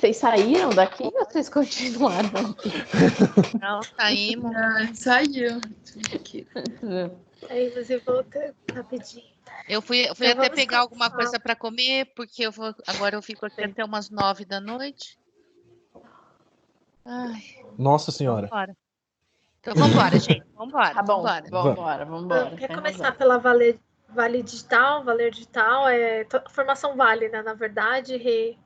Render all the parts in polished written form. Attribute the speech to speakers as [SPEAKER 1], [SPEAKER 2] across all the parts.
[SPEAKER 1] Vocês saíram daqui ou vocês continuaram aqui?
[SPEAKER 2] Não, saímos.
[SPEAKER 3] Saiu.
[SPEAKER 4] Aí você volta rapidinho.
[SPEAKER 2] Eu fui
[SPEAKER 4] Então,
[SPEAKER 2] até
[SPEAKER 4] vamos
[SPEAKER 2] pegar alguma
[SPEAKER 4] começar.
[SPEAKER 2] coisa para comer, porque agora eu fico aqui até umas 9 da noite. Ai,
[SPEAKER 5] Nossa senhora.
[SPEAKER 2] vambora. Então vambora, gente. Vambora.
[SPEAKER 1] Tá bom,
[SPEAKER 2] Vambora.
[SPEAKER 1] vambora.
[SPEAKER 4] Quer
[SPEAKER 1] tem
[SPEAKER 4] começar
[SPEAKER 1] razão.
[SPEAKER 4] pela Vale Digital? Valer Digital é formação válida, na verdade, Rê.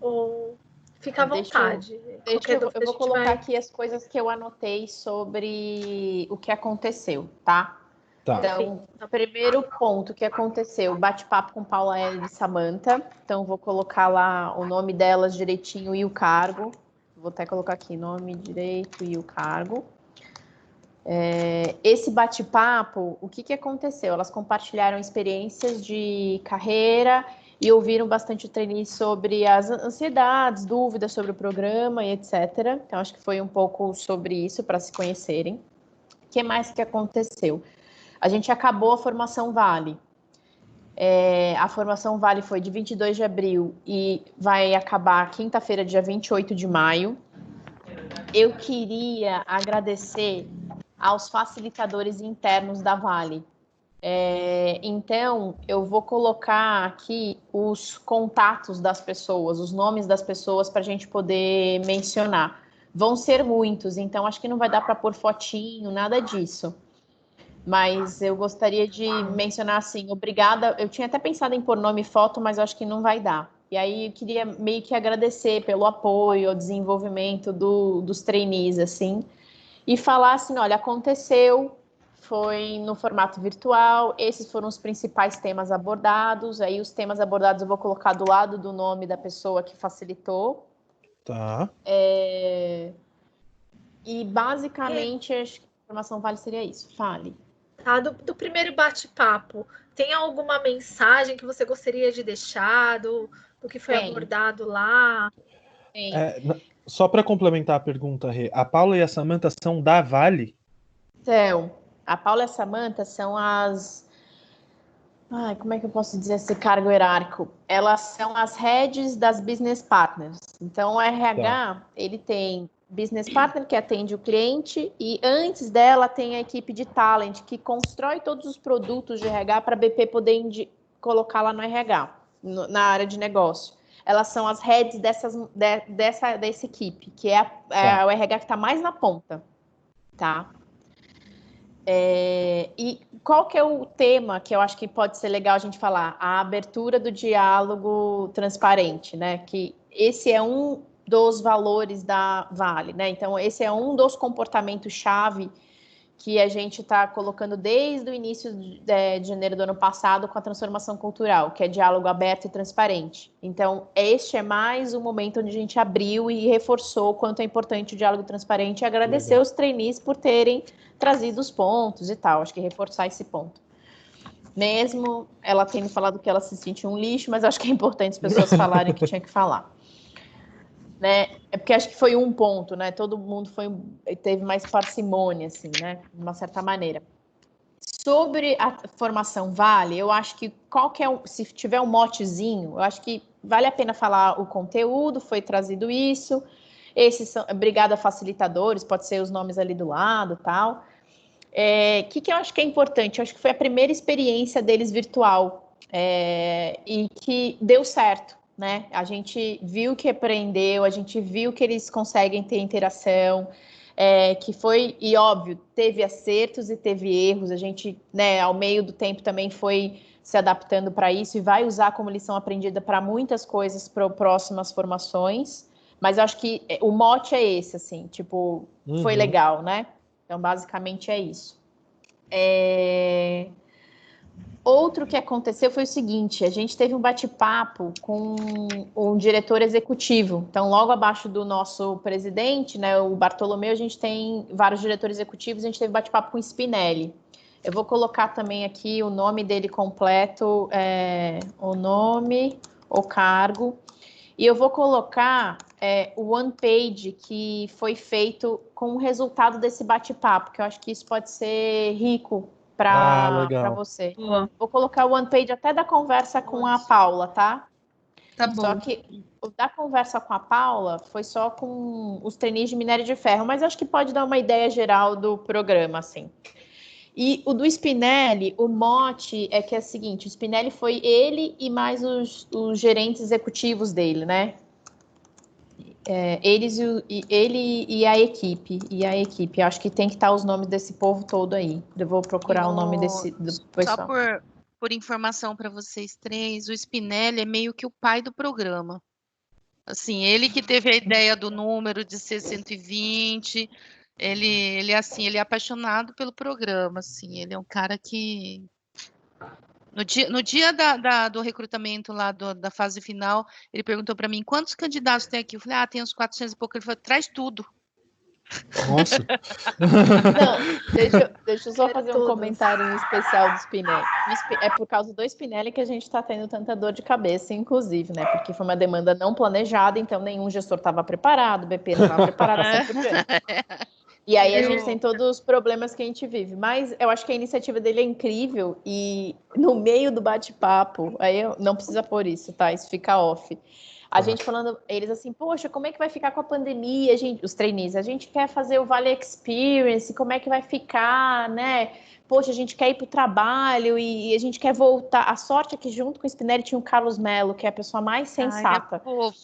[SPEAKER 4] Ou fica à vontade. Qualquer
[SPEAKER 1] Eu
[SPEAKER 4] dúvida, a
[SPEAKER 1] vou
[SPEAKER 4] gente
[SPEAKER 1] colocar
[SPEAKER 4] vai-
[SPEAKER 1] aqui as coisas que eu anotei sobre o que aconteceu, tá?
[SPEAKER 5] Tá.
[SPEAKER 1] Então, primeiro ponto que aconteceu, bate-papo com Paula L. e Samantha. Então, vou colocar lá o nome delas direitinho e o cargo. Vou até colocar aqui nome direito e o cargo. Esse bate-papo, o que aconteceu? Elas compartilharam experiências de carreira e ouviram bastante o trainee sobre as ansiedades, dúvidas sobre o programa e etc. Então, acho que foi um pouco sobre isso, para se conhecerem. O que mais que aconteceu? A gente acabou a formação Vale. A formação Vale foi de 22 de abril e vai acabar quinta-feira, dia 28 de maio. Eu queria agradecer aos facilitadores internos da Vale. Então, eu vou colocar aqui os contatos das pessoas, os nomes das pessoas para a gente poder mencionar. Vão ser muitos, então acho que não vai dar para pôr fotinho, nada disso. Mas eu gostaria de mencionar assim, obrigada. Eu tinha até pensado em pôr nome e foto, mas eu acho que não vai dar. E aí eu queria meio que agradecer pelo apoio, ao desenvolvimento dos trainees, assim, e falar assim, olha, aconteceu, foi no formato virtual, esses foram os principais temas abordados, aí os temas abordados eu vou colocar do lado do nome da pessoa que facilitou.
[SPEAKER 5] Tá.
[SPEAKER 1] E basicamente, acho que a informação Vale seria isso. Fale.
[SPEAKER 4] Tá? Do primeiro bate-papo, tem alguma mensagem que você gostaria de deixar do que foi
[SPEAKER 1] Tem.
[SPEAKER 4] abordado lá?
[SPEAKER 1] Tem.
[SPEAKER 5] Só para complementar a pergunta, Rê, a Paula e a Samantha são da Vale?
[SPEAKER 1] Então, a Paula e a Samantha são as... como é que eu posso dizer esse cargo hierárquico? Elas são as heads das business partners. Então, o RH, ele tem business partner que atende o cliente e antes dela tem a equipe de talent que constrói todos os produtos de RH para a BP poder colocar lá no RH, na área de negócio. Elas são as heads dessa equipe, que é o RH que está mais na ponta, tá? E qual que é o tema que eu acho que pode ser legal a gente falar? A abertura do diálogo transparente, né? Que esse é um dos valores da Vale, né? Então, esse é um dos comportamentos-chave que a gente está colocando desde o início de janeiro do ano passado com a transformação cultural, que é diálogo aberto e transparente. Então, este é mais um momento onde a gente abriu e reforçou o quanto é importante o diálogo transparente e agradecer os trainees por terem trazido os pontos e tal. Acho que reforçar esse ponto. Mesmo ela tendo falado que ela se sentiu um lixo, mas acho que é importante as pessoas falarem o que tinha que falar. Né? É porque acho que foi um ponto, né? Todo mundo teve mais parcimônia, assim, né? De uma certa maneira. Sobre a formação Vale, eu acho que se tiver um motezinho, eu acho que vale a pena falar o conteúdo, foi trazido isso. Esses são Brigada Facilitadores, pode ser os nomes ali do lado, tal. Que eu acho que é importante? Eu acho que foi a primeira experiência deles virtual e que deu certo. Né? A gente viu que aprendeu, a gente viu que eles conseguem ter interação, que foi, e óbvio, teve acertos e teve erros, a gente, né, ao meio do tempo também foi se adaptando para isso e vai usar como lição aprendida para muitas coisas para próximas formações, mas eu acho que o mote é esse, assim, tipo, foi legal, né? Então, basicamente é isso. Outro que aconteceu foi o seguinte, a gente teve um bate-papo com um diretor executivo. Então, logo abaixo do nosso presidente, né, o Bartolomeu, a gente tem vários diretores executivos, a gente teve bate-papo com o Spinelli. Eu vou colocar também aqui o nome dele completo, o nome, o cargo. E eu vou colocar o one page que foi feito com o resultado desse bate-papo, que eu acho que isso pode ser rico para você.
[SPEAKER 3] Boa.
[SPEAKER 1] Vou colocar o one page até da conversa com a Paula, tá?
[SPEAKER 2] Tá bom.
[SPEAKER 1] Só que o da conversa com a Paula foi só com os trainees de minério de ferro, mas acho que pode dar uma ideia geral do programa, assim. E o do Spinelli, o mote é que é o seguinte, o Spinelli foi ele e mais os gerentes executivos dele, né? Ele e a equipe. Acho que tem que estar os nomes desse povo todo aí. Eu vou procurar o nome do
[SPEAKER 2] Só
[SPEAKER 1] pessoal.
[SPEAKER 2] por informação para vocês três, o Spinelli é meio que o pai do programa. Assim, ele que teve a ideia do número de ser 120. Ele assim, ele é apaixonado pelo programa, assim. Ele é um cara que no dia do recrutamento lá da fase final, ele perguntou para mim quantos candidatos tem aqui. Eu falei, tem uns 400 e pouco. Ele falou, traz tudo.
[SPEAKER 5] Nossa.
[SPEAKER 1] Não, deixa eu só fazer um
[SPEAKER 4] todos.
[SPEAKER 1] comentário especial do Spinelli. É por causa do Spinelli que a gente está tendo tanta dor de cabeça, inclusive, né? Porque foi uma demanda não planejada, então nenhum gestor estava preparado, o BP não estava preparado, assim por diante. E aí a gente tem todos os problemas que a gente vive. Mas eu acho que a iniciativa dele é incrível e no meio do bate-papo, aí não precisa pôr isso, tá? Isso fica off. A gente falando, eles assim, poxa, como é que vai ficar com a pandemia, os trainees? A gente quer fazer o Vale Experience, como é que vai ficar, né? Poxa, a gente quer ir para o trabalho e a gente quer voltar. A sorte é que junto com o Spinelli tinha o Carlos Mello, que é a pessoa mais sensata.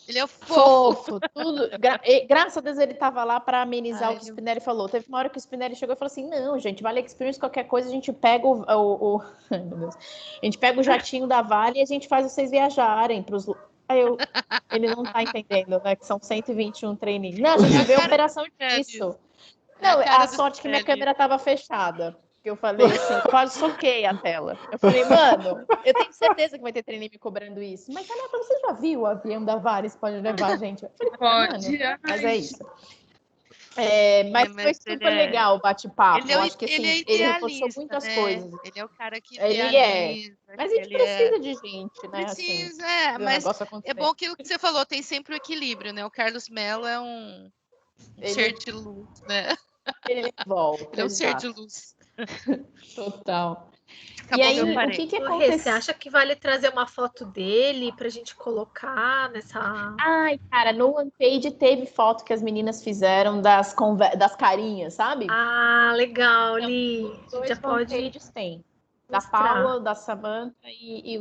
[SPEAKER 2] Ele é fofo.
[SPEAKER 1] Tudo. Graças a Deus ele estava lá para amenizar o que o Spinelli falou. Teve uma hora que o Spinelli chegou e falou assim, não, gente, Vale Experience, qualquer coisa, a gente pega Ai, meu Deus. A gente pega o jatinho da Vale e a gente faz vocês viajarem para os... Ele não tá entendendo, né? Que são 121 trainees. Não, a gente vê a operação disso. Não, a sorte que minha câmera tava fechada. Que eu falei assim, quase soquei a tela. Eu falei, mano, eu tenho certeza que vai ter trainee me cobrando isso. Mas, Samantha, você já viu o avião da Vares pode levar a gente? Eu falei,
[SPEAKER 2] pode.
[SPEAKER 1] Mano, mas é isso. Mas foi super legal o bate-papo. Eu acho que assim, ele reforçou muitas coisas.
[SPEAKER 2] Ele é o cara que
[SPEAKER 1] idealiza. Mas a gente precisa de gente, né?
[SPEAKER 2] Precisa,
[SPEAKER 1] assim,
[SPEAKER 2] mas é bom que o que você falou, tem sempre o equilíbrio, né? O Carlos Mello é um ser de luz, né?
[SPEAKER 1] Ele volta.
[SPEAKER 2] Ele é um ser de luz.
[SPEAKER 1] Total.
[SPEAKER 2] Acabou,
[SPEAKER 1] e aí, o que acontece?
[SPEAKER 4] Você acha que vale trazer uma foto dele pra gente colocar nessa...
[SPEAKER 1] Ai, cara, no OnePage teve foto que as meninas fizeram das carinhas, sabe?
[SPEAKER 4] Ah, legal, Li.
[SPEAKER 1] Dois
[SPEAKER 4] Já pode
[SPEAKER 1] OnePages tem. Da
[SPEAKER 4] mostrar.
[SPEAKER 1] Paula, da Samantha e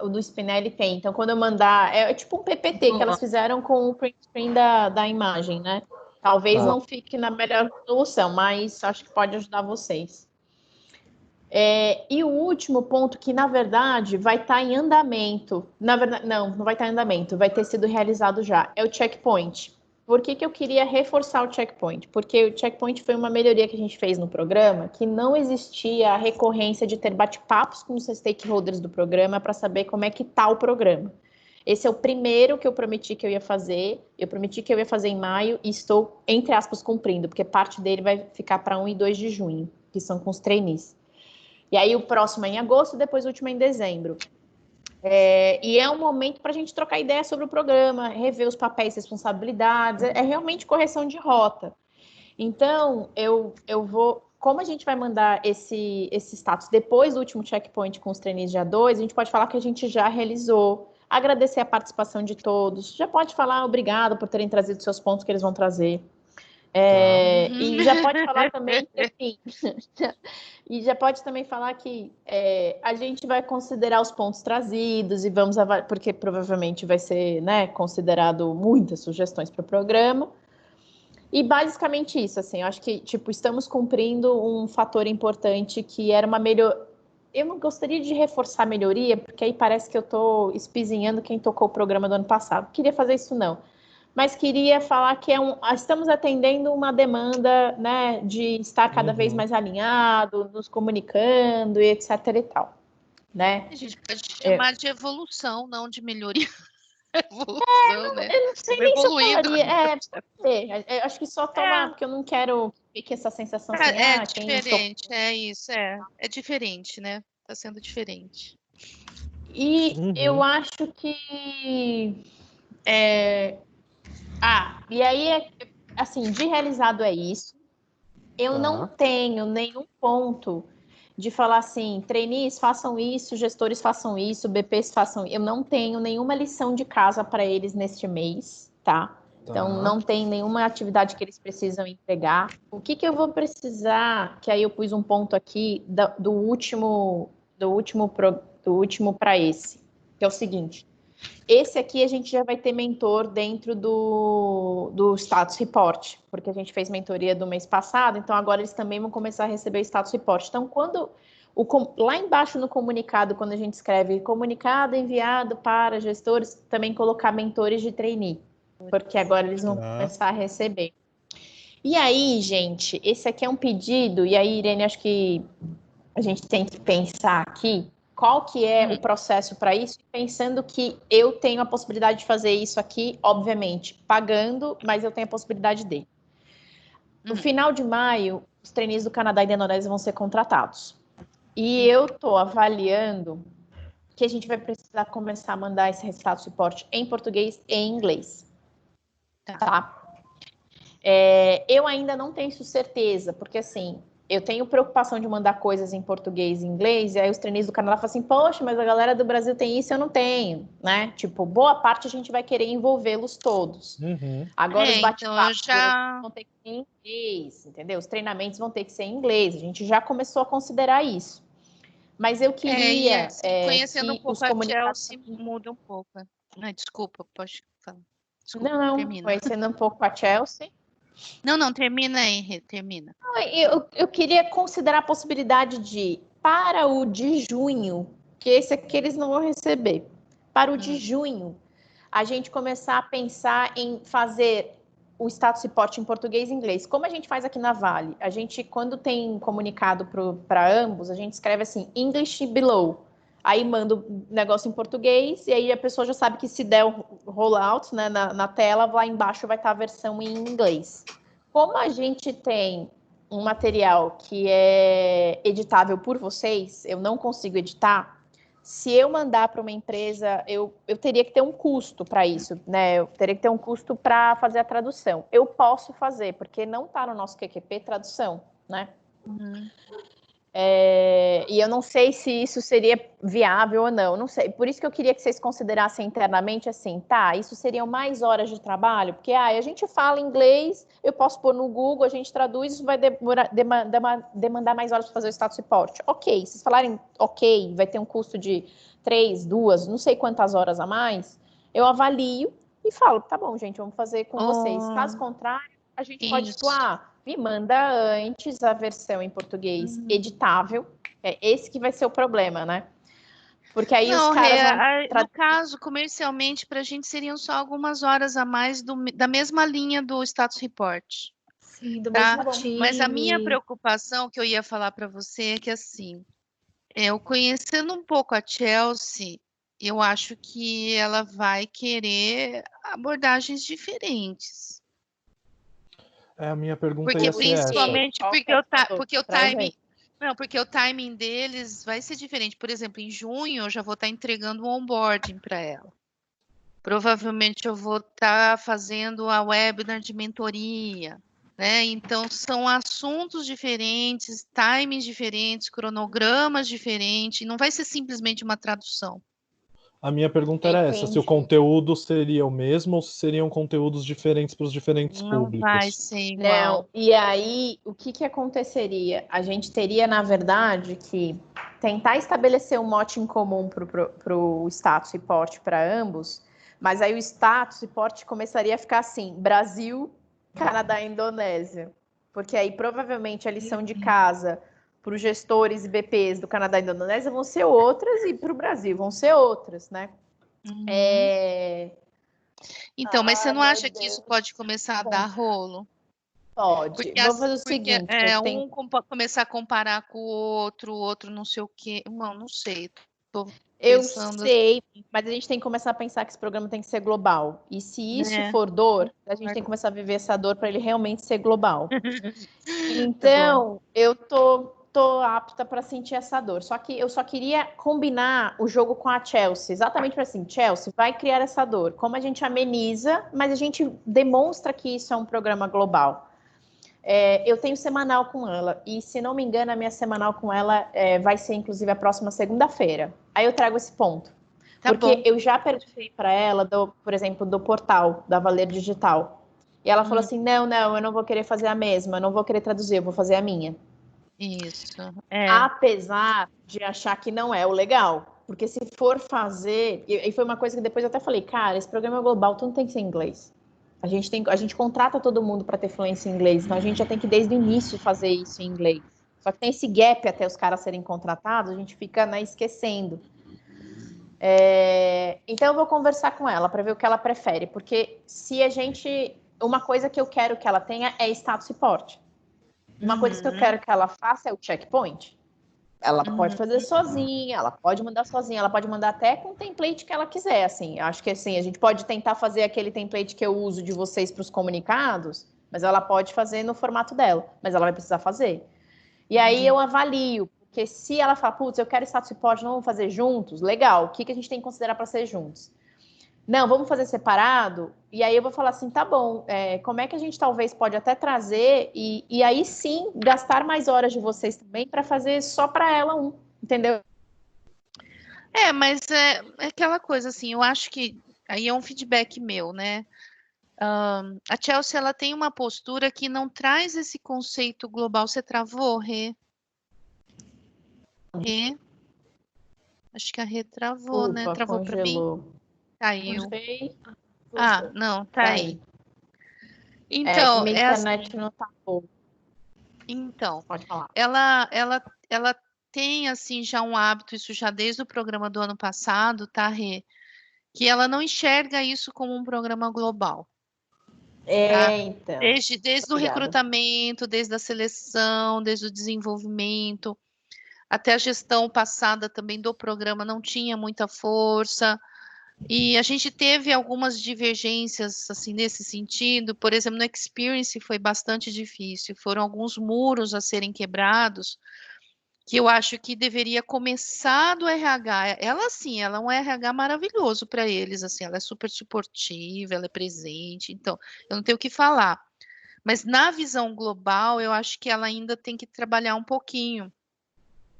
[SPEAKER 1] o do Spinelli tem. Então, quando eu mandar... É tipo um PPT que elas fizeram com o print screen da imagem, né? Talvez não fique na melhor solução, mas acho que pode ajudar vocês. E o último ponto, que na verdade vai estar em andamento. Na verdade, não vai estar em andamento, vai ter sido realizado já. É o checkpoint. Por que eu queria reforçar o checkpoint? Porque o checkpoint foi uma melhoria que a gente fez no programa, que não existia a recorrência de ter bate-papos com os stakeholders do programa para saber como é que está o programa. Esse é o primeiro que eu prometi que eu ia fazer. Eu prometi que eu ia fazer em maio e estou, entre aspas, cumprindo, porque parte dele vai ficar para 1 e 2 de junho, que são com os trainees. E aí o próximo é em agosto, depois o último é em dezembro. E é um momento para a gente trocar ideia sobre o programa, rever os papéis e responsabilidades, é realmente correção de rota. Então, eu vou... Como a gente vai mandar esse status depois do último checkpoint com os trainees dia 2, a gente pode falar que a gente já realizou, agradecer a participação de todos, já pode falar obrigado por terem trazido seus pontos que eles vão trazer. E já pode falar também, enfim, e já pode também falar que a gente vai considerar os pontos trazidos e vamos avaliar, porque provavelmente vai ser, né, considerado muitas sugestões para o programa. E basicamente isso, assim, eu acho que tipo, estamos cumprindo um fator importante que era uma melhor. Eu não gostaria de reforçar a melhoria, porque aí parece que eu estou espizinhando quem tocou o programa do ano passado. Não queria fazer isso, não. Mas queria falar que estamos atendendo uma demanda, né, de estar cada vez mais alinhado, nos comunicando e etc e tal, né?
[SPEAKER 2] A gente pode chamar de evolução, não de melhoria. Evolução, né?
[SPEAKER 1] Eu não sei nem se eu falaria. Eu acho que só tomar, porque eu não quero que essa sensação assim,
[SPEAKER 2] é diferente, é isso, é diferente, né? Tá sendo diferente.
[SPEAKER 1] E eu acho que e aí, assim, de realizado é isso. Eu não tenho nenhum ponto de falar assim, trainees façam isso, gestores façam isso, BPs façam. Eu não tenho nenhuma lição de casa para eles neste mês, tá? Então, não tem nenhuma atividade que eles precisam entregar. O que eu vou precisar, que aí eu pus um ponto aqui do último para esse, que é o seguinte. Esse aqui a gente já vai ter mentor dentro do Status Report, porque a gente fez mentoria do mês passado, então agora eles também vão começar a receber o Status Report. Então, lá embaixo no comunicado, quando a gente escreve comunicado enviado para gestores, também colocar mentores de trainee, porque agora eles vão começar a receber. E aí, gente, esse aqui é um pedido, e aí, Irene, acho que a gente tem que pensar aqui qual que é o processo para isso, pensando que eu tenho a possibilidade de fazer isso aqui, obviamente, pagando, mas eu tenho a possibilidade de. No final de maio, os trainees do Canadá e da Indonésia vão ser contratados. E eu estou avaliando que a gente vai precisar começar a mandar esse resultado de suporte em português e em inglês. Tá? Eu ainda não tenho certeza, porque assim, eu tenho preocupação de mandar coisas em português e inglês, e aí os trainees do Canadá falam assim, poxa, mas a galera do Brasil tem isso, eu não tenho, né? Tipo, boa parte a gente vai querer envolvê-los todos. Agora os bate-papos vão ter que ser em inglês, entendeu? Os treinamentos vão ter que ser em inglês, a gente já começou a considerar isso. Mas eu queria...
[SPEAKER 2] conhecendo um pouco a Chelsea, muda um pouco. Desculpa, pode falar. Desculpa,
[SPEAKER 1] não,
[SPEAKER 2] termina.
[SPEAKER 1] Conhecendo um pouco a Chelsea...
[SPEAKER 2] Não, termina aí, termina.
[SPEAKER 1] Eu queria considerar a possibilidade de, para o de junho, que esse aqui eles não vão receber, para o de junho, a gente começar a pensar em fazer o status report em português e inglês. Como a gente faz aqui na Vale? A gente, quando tem comunicado para ambos, a gente escreve assim, English below. Aí manda o negócio em português, e aí a pessoa já sabe que se der o rollout, né, na tela, lá embaixo vai estar a versão em inglês. Como a gente tem um material que é editável por vocês, eu não consigo editar, se eu mandar para uma empresa, eu teria que ter um custo para isso, né? Eu teria que ter um custo para fazer a tradução. Eu posso fazer, porque não está no nosso QQP tradução, né? E eu não sei se isso seria viável ou não, não sei. Por isso que eu queria que vocês considerassem internamente assim, tá, isso seriam mais horas de trabalho? Porque a gente fala inglês, eu posso pôr no Google, a gente traduz, isso vai demandar mais horas para fazer o status report. Ok, se vocês falarem ok, vai ter um custo de 3, 2, não sei quantas horas a mais, eu avalio e falo, tá bom, gente, vamos fazer com vocês. Caso contrário, a gente pode me manda antes a versão em português editável. É esse que vai ser o problema, né? Porque aí os caras
[SPEAKER 2] no caso, comercialmente, para a gente seriam só algumas horas a mais da mesma linha do status report.
[SPEAKER 4] Sim, do mesmo time.
[SPEAKER 2] Mas a minha preocupação que eu ia falar para você é que, assim, eu conhecendo um pouco a Chelsea, eu acho que ela vai querer abordagens diferentes.
[SPEAKER 5] A minha pergunta
[SPEAKER 2] porque
[SPEAKER 5] ia ser
[SPEAKER 2] principalmente
[SPEAKER 5] essa.
[SPEAKER 2] porque o timing deles vai ser diferente. Por exemplo, em junho eu já vou estar entregando o onboarding para ela. Provavelmente eu vou estar fazendo a webinar de mentoria, né? Então são assuntos diferentes, timings diferentes, cronogramas diferentes. Não vai ser simplesmente uma tradução.
[SPEAKER 5] A minha pergunta era essa, se o conteúdo seria o mesmo ou se seriam conteúdos diferentes para os diferentes públicos.
[SPEAKER 2] Não vai ser igual.
[SPEAKER 1] Não, e aí, o que aconteceria? A gente teria, na verdade, que tentar estabelecer um mote em comum para o status report para ambos, mas aí o status report começaria a ficar assim, Brasil, Canadá e Indonésia. Porque aí, provavelmente, a lição de casa para os gestores e BPs do Canadá e da Indonésia vão ser outras, e para o Brasil vão ser outras, né?
[SPEAKER 2] Então, mas você não acha que isso pode começar a dar rolo?
[SPEAKER 1] Pode. Vou fazer o seguinte.
[SPEAKER 2] Começar a comparar com o outro não sei o quê. Não sei.
[SPEAKER 1] Eu sei, mas a gente tem que começar a pensar que esse programa tem que ser global. E se isso for dor, a gente tem que começar a viver essa dor para ele realmente ser global. Então, eu tô apta para sentir essa dor. Só que eu só queria combinar o jogo com a Chelsea, exatamente para assim, Chelsea vai criar essa dor. Como a gente ameniza, mas a gente demonstra que isso é um programa global. Eu tenho semanal com ela, e se não me engano, a minha semanal com ela vai ser, inclusive, a próxima segunda-feira. Aí eu trago esse ponto.
[SPEAKER 2] Tá
[SPEAKER 1] porque
[SPEAKER 2] bom.
[SPEAKER 1] eu já perguntei para ela, por exemplo, do portal, da Valer Digital. E ela falou assim, não, eu não vou querer fazer a mesma, eu não vou querer traduzir, eu vou fazer a minha.
[SPEAKER 2] Isso.
[SPEAKER 1] Apesar de achar que não é o legal. Porque se for fazer... E foi uma coisa que depois eu até falei, cara, esse programa é global, tudo tem que ser em inglês. A gente contrata todo mundo para ter fluência em inglês, então a gente já tem que desde o início fazer isso em inglês. Só que tem esse gap até os caras serem contratados, a gente fica esquecendo. Então eu vou conversar com ela para ver o que ela prefere, porque uma coisa que eu quero que ela tenha é status report. Uma coisa que eu quero que ela faça é o checkpoint. Ela pode fazer sozinha, ela pode mandar sozinha, ela pode mandar até com o template que ela quiser, assim. Acho que assim, a gente pode tentar fazer aquele template que eu uso de vocês para os comunicados, mas ela pode fazer no formato dela, mas ela vai precisar fazer. E aí eu avalio, porque se ela fala, putz, eu quero status report, não vamos fazer juntos, legal, o que a gente tem que considerar para ser juntos? Não, vamos fazer separado? E aí eu vou falar assim, tá bom, como é que a gente talvez pode até trazer e aí sim gastar mais horas de vocês também para fazer só para ela entendeu?
[SPEAKER 2] Mas é aquela coisa assim, eu acho que aí é um feedback meu, né? A Chelsea, ela tem uma postura que não traz esse conceito global. Você travou, Rê? Rê? Acho que a Rê travou, né? Travou para mim? Caiu. Não, tá aí. Então,
[SPEAKER 1] minha internet não tá boa.
[SPEAKER 2] Então,
[SPEAKER 1] pode falar.
[SPEAKER 2] Ela tem assim já um hábito, isso já desde o programa do ano passado, tá, Rê? Que ela não enxerga isso como um programa global. Tá?
[SPEAKER 1] Então.
[SPEAKER 2] Desde o recrutamento, desde a seleção, desde o desenvolvimento, até a gestão passada também do programa não tinha muita força. E a gente teve algumas divergências assim nesse sentido. Por exemplo, no Experience foi bastante difícil. Foram alguns muros a serem quebrados que eu acho que deveria começar do RH. Ela, sim, ela é um RH maravilhoso para eles, assim, ela é super suportiva, ela é presente, então, eu não tenho o que falar. Mas na visão global, eu acho que ela ainda tem que trabalhar um pouquinho,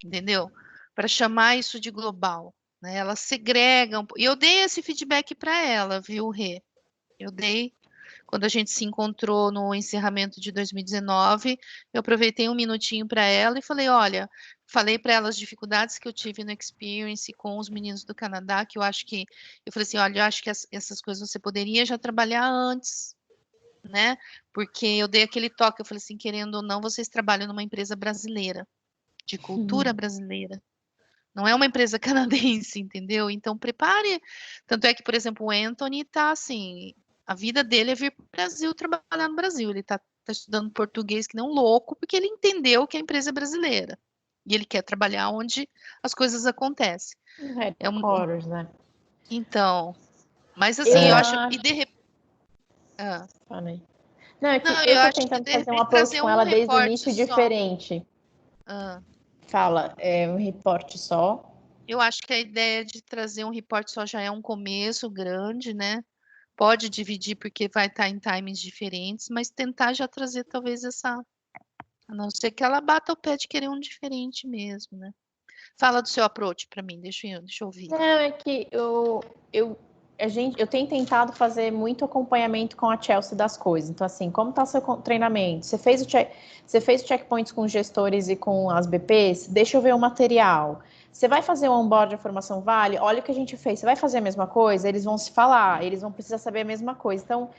[SPEAKER 2] entendeu? Para chamar isso de global, né? Ela segrega e eu dei esse feedback para ela, viu, Rê? Eu dei. Quando a gente se encontrou no encerramento de 2019, eu aproveitei um minutinho para ela e falei, olha, falei para ela as dificuldades que eu tive no Experience com os meninos do Canadá, que eu falei assim, olha, eu acho que essas coisas você poderia já trabalhar antes, né? Porque eu dei aquele toque, eu falei assim, querendo ou não, vocês trabalham numa empresa brasileira, de cultura brasileira. Não é uma empresa canadense, entendeu? Então, prepare. Tanto é que, por exemplo, o Anthony está assim, a vida dele é vir para o Brasil trabalhar no Brasil. Ele está estudando português que nem um louco, porque ele entendeu que a empresa é brasileira. E ele quer trabalhar onde as coisas acontecem.
[SPEAKER 1] Headquarters, né?
[SPEAKER 2] Então, mas assim, eu acho que de repente.
[SPEAKER 1] Não, é que eu tô tentando fazer um approach com ela desde o início diferente. Fala, um reporte só.
[SPEAKER 2] Eu acho que a ideia de trazer um report só já é um começo grande, né? Pode dividir porque vai estar em timings diferentes, mas tentar já trazer talvez essa... A não ser que ela bata o pé de querer um diferente mesmo, né? Fala do seu approach para mim, deixa eu ouvir.
[SPEAKER 1] Não, é que eu tenho tentado fazer muito acompanhamento com a Chelsea das coisas. Então, assim, como está seu treinamento? Você fez o checkpoints com os gestores e com as BPs? Deixa eu ver o material. Você vai fazer um onboard de formação Vale? Olha o que a gente fez. Você vai fazer a mesma coisa? Eles vão se falar, eles vão precisar saber a mesma coisa. Então,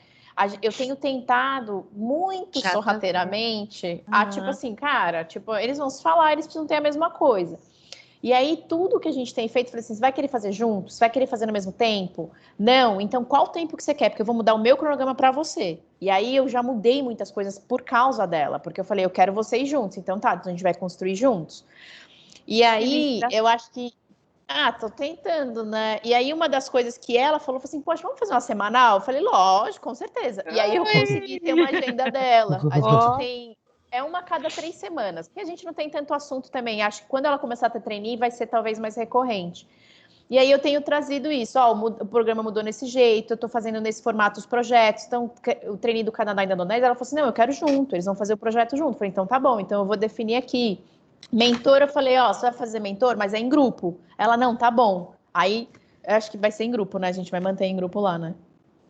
[SPEAKER 1] eu tenho tentado muito sorrateiramente tipo assim, cara, tipo, eles vão se falar, eles precisam ter a mesma coisa. E aí, tudo que a gente tem feito, falei assim, você vai querer fazer junto? Você vai querer fazer no mesmo tempo? Não, então qual tempo que você quer? Porque eu vou mudar o meu cronograma para você. E aí, eu já mudei muitas coisas por causa dela, porque eu falei, eu quero vocês juntos. Então, tá, então a gente vai construir juntos. E aí, eu acho que... tô tentando, né? E aí, uma das coisas que ela falou, foi assim, poxa, vamos fazer uma semanal? Eu falei, lógico, com certeza. E aí, eu consegui ter uma agenda dela. A gente tem... uma a cada 3 semanas, porque a gente não tem tanto assunto também. Acho que quando ela começar a ter trainee, vai ser talvez mais recorrente. E aí eu tenho trazido isso, o programa mudou nesse jeito, eu tô fazendo nesse formato os projetos, então o trainee do Canadá e da Indonésia, ela falou assim, não, eu quero junto, eles vão fazer o projeto junto. Eu falei, então tá bom, então eu vou definir aqui. Mentor, eu falei, você vai fazer mentor, mas é em grupo. Ela, não, tá bom. Aí, eu acho que vai ser em grupo, né? A gente vai manter em grupo lá, né?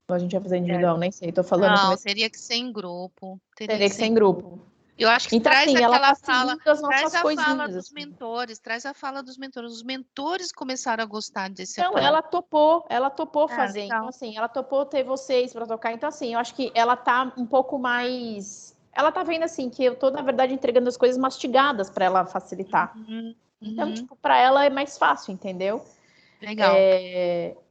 [SPEAKER 1] Ou a gente vai fazer individual, nem sei, tô falando.
[SPEAKER 2] Não, teria que ser em grupo.
[SPEAKER 1] Teria que ser em grupo.
[SPEAKER 2] Eu acho que
[SPEAKER 1] então,
[SPEAKER 2] traz
[SPEAKER 1] assim,
[SPEAKER 2] aquela
[SPEAKER 1] ela tá
[SPEAKER 2] fala,
[SPEAKER 1] seguindo as nossas
[SPEAKER 2] traz a
[SPEAKER 1] coisinhas,
[SPEAKER 2] fala dos
[SPEAKER 1] assim.
[SPEAKER 2] mentores, traz a fala dos mentores. Os mentores começaram a gostar desse
[SPEAKER 1] Então,
[SPEAKER 2] apoio.
[SPEAKER 1] ela topou fazer.
[SPEAKER 2] Legal.
[SPEAKER 1] Então, assim, ela topou ter vocês para tocar. Então, assim, eu acho que ela tá um pouco mais... Ela tá vendo, assim, que eu tô, na verdade, entregando as coisas mastigadas para ela facilitar. Então, tipo, para ela é mais fácil, entendeu?
[SPEAKER 2] Legal.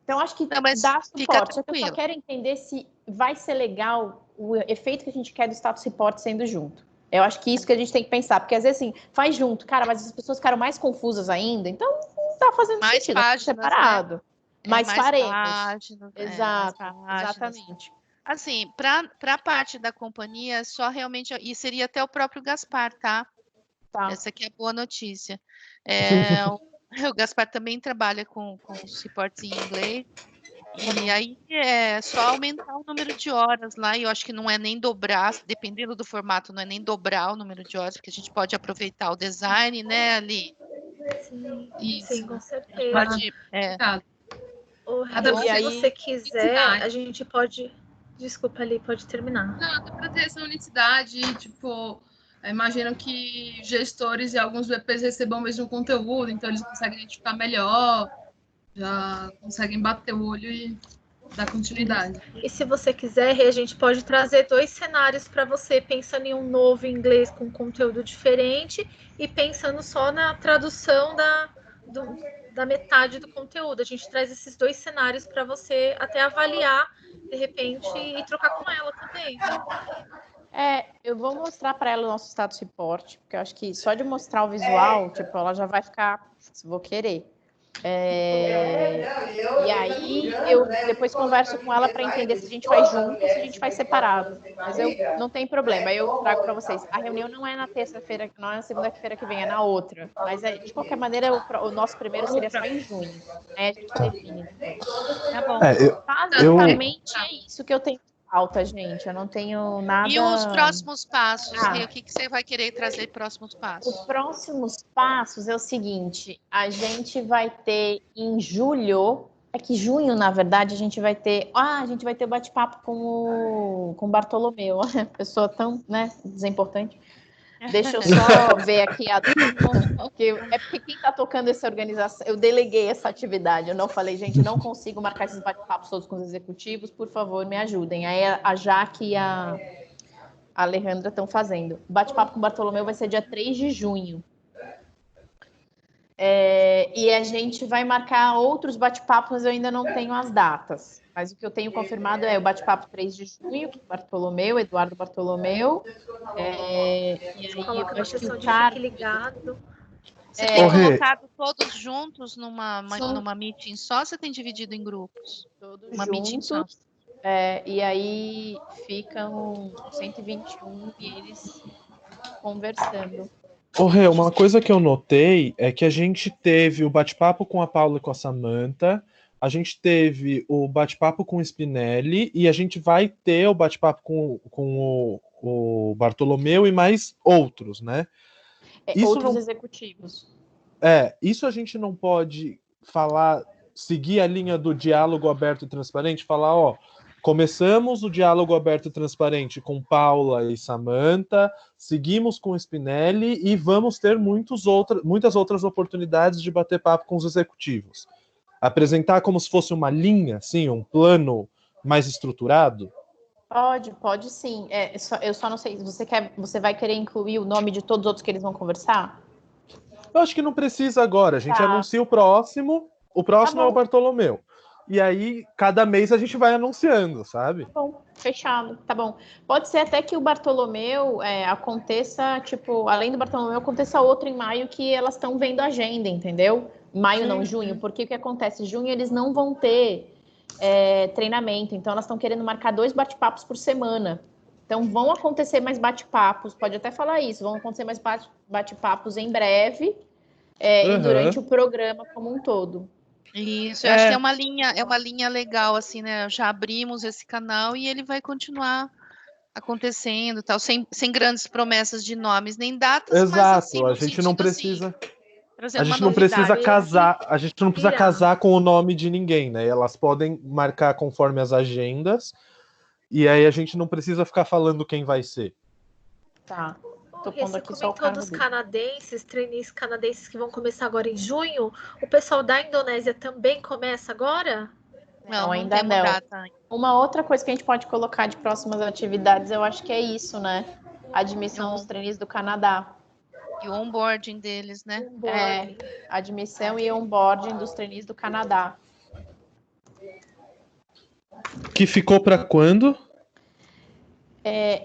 [SPEAKER 1] Então, acho que
[SPEAKER 2] Não, mas
[SPEAKER 1] dá suporte.
[SPEAKER 2] fica
[SPEAKER 1] Só que eu só
[SPEAKER 2] tranquilo.
[SPEAKER 1] quero entender se vai ser legal o efeito que a gente quer do status report sendo junto. Eu acho que isso que a gente tem que pensar, porque às vezes, assim, faz junto, cara, mas as pessoas ficaram mais confusas ainda, então não tá fazendo
[SPEAKER 2] Mais
[SPEAKER 1] sentido,
[SPEAKER 2] páginas,
[SPEAKER 1] separado.
[SPEAKER 2] né?
[SPEAKER 1] Mas
[SPEAKER 2] mais
[SPEAKER 1] faremos.
[SPEAKER 2] páginas.
[SPEAKER 1] Exato,
[SPEAKER 2] mais páginas.
[SPEAKER 1] exatamente.
[SPEAKER 2] Assim, para a parte da companhia, só realmente, e seria até o próprio Gaspar, tá? Essa aqui é a boa notícia. O Gaspar também trabalha com os reportes em inglês, e aí é só aumentar o número de horas lá, e eu acho que não é nem dobrar, dependendo do formato, não é nem dobrar o número de horas, porque a gente pode aproveitar o design, né, Ali?
[SPEAKER 4] Sim, com certeza.
[SPEAKER 2] Pode,
[SPEAKER 4] se você quiser, a gente pode... Desculpa, Ali, pode terminar.
[SPEAKER 3] Não, até para ter essa unicidade, tipo... Imagino que gestores e alguns VPs recebam o mesmo conteúdo, então eles conseguem identificar melhor, já conseguem bater o olho e dar continuidade.
[SPEAKER 4] E se você quiser, a gente pode trazer 2 cenários para você, pensando em um novo inglês com conteúdo diferente e pensando só na tradução da metade do conteúdo. A gente traz esses 2 cenários para você até avaliar, de repente, e trocar com ela também.
[SPEAKER 1] Eu vou mostrar para ela o nosso status report, porque eu acho que só de mostrar o visual, tipo, ela já vai ficar, se vou querer. E aí eu depois converso com ela para entender se a gente faz junto ou se a gente faz separado. Mas não tem problema, eu trago para vocês. A reunião não é na terça-feira, não é na segunda-feira que vem, é na outra. Mas de qualquer maneira, o nosso primeiro seria só em junho. Aí a gente define. Tá bom. Basicamente é isso que eu tenho alta, gente. Eu não tenho nada...
[SPEAKER 2] E os próximos passos, o que você vai querer trazer próximos passos?
[SPEAKER 1] Os próximos passos é o seguinte, a gente vai ter em julho, junho, na verdade, a gente vai ter o bate-papo com o Bartolomeu, pessoa tão, desimportante. Deixa eu só ver aqui porque quem está tocando essa organização, eu deleguei essa atividade, eu não falei, gente, não consigo marcar esses bate-papos todos com os executivos, por favor, me ajudem. Aí a Jaque e a Alejandra estão fazendo. O bate-papo com o Bartolomeu vai ser dia 3 de junho. E a gente vai marcar outros bate-papos, mas eu ainda não tenho as datas. Mas o que eu tenho confirmado é o bate-papo 3 de junho, com o Bartolomeu, Eduardo Bartolomeu. E aí eu acho que o cara...
[SPEAKER 2] Você tem colocado todos juntos numa meeting só ou você tem dividido em grupos?
[SPEAKER 1] Todos juntos. E aí ficam 121 e eles conversando.
[SPEAKER 5] Rê, uma coisa que eu notei é que a gente teve o bate-papo com a Paula e com a Samantha, a gente teve o bate-papo com o Spinelli e a gente vai ter o bate-papo com o Bartolomeu e mais outros, né?
[SPEAKER 1] Outros executivos.
[SPEAKER 5] Isso a gente não pode seguir a linha do diálogo aberto e transparente, falar, começamos o diálogo aberto e transparente com Paula e Samantha, seguimos com o Spinelli e vamos ter muitas outras oportunidades de bater papo com os executivos. Apresentar como se fosse uma linha, assim, um plano mais estruturado?
[SPEAKER 1] Pode sim. Eu só não sei, você vai querer incluir o nome de todos os outros que eles vão conversar?
[SPEAKER 5] Eu acho que não precisa agora, a gente anuncia o próximo é o Bartolomeu. E aí, cada mês a gente vai anunciando, sabe?
[SPEAKER 1] Tá bom, fechado, tá bom. Pode ser até que o Bartolomeu aconteça, além do Bartolomeu, aconteça outro em maio que elas estão vendo a agenda, entendeu? Maio não, junho, porque o que acontece? Junho eles não vão ter treinamento, então elas estão querendo marcar 2 bate-papos por semana. Então vão acontecer mais bate-papos, pode até falar isso, vão acontecer mais bate-papos em breve e durante o programa como um todo.
[SPEAKER 2] Isso, eu acho que é uma linha legal, assim, né? Já abrimos esse canal e ele vai continuar acontecendo, tal, sem grandes promessas de nomes nem datas, mas assim,
[SPEAKER 5] Exato, a
[SPEAKER 2] no
[SPEAKER 5] gente não
[SPEAKER 2] sentido assim,
[SPEAKER 5] precisa. A
[SPEAKER 2] trazendo uma
[SPEAKER 5] gente não precisa
[SPEAKER 2] novidade.
[SPEAKER 5] casar, a gente não precisa
[SPEAKER 4] Irá.
[SPEAKER 5] casar com o nome de ninguém, né? Elas podem marcar conforme as agendas, e aí a gente não precisa ficar falando quem vai ser.
[SPEAKER 1] Tá. Tô
[SPEAKER 4] Rê,
[SPEAKER 1] pondo
[SPEAKER 4] você
[SPEAKER 1] aqui só o
[SPEAKER 4] comentou
[SPEAKER 1] cargo
[SPEAKER 4] dos
[SPEAKER 1] dele.
[SPEAKER 4] canadenses, trainees canadenses que vão começar agora em junho. O pessoal da Indonésia também começa agora?
[SPEAKER 2] Não
[SPEAKER 1] Ainda
[SPEAKER 2] temos
[SPEAKER 1] não.
[SPEAKER 2] data ainda.
[SPEAKER 1] Uma outra coisa que a gente pode colocar de próximas atividades, eu acho que é isso, né? A admissão dos trainees do Canadá.
[SPEAKER 2] E o onboarding deles, né?
[SPEAKER 4] Onboarding.
[SPEAKER 1] Admissão e onboarding dos trainees do Canadá.
[SPEAKER 5] Que ficou para quando?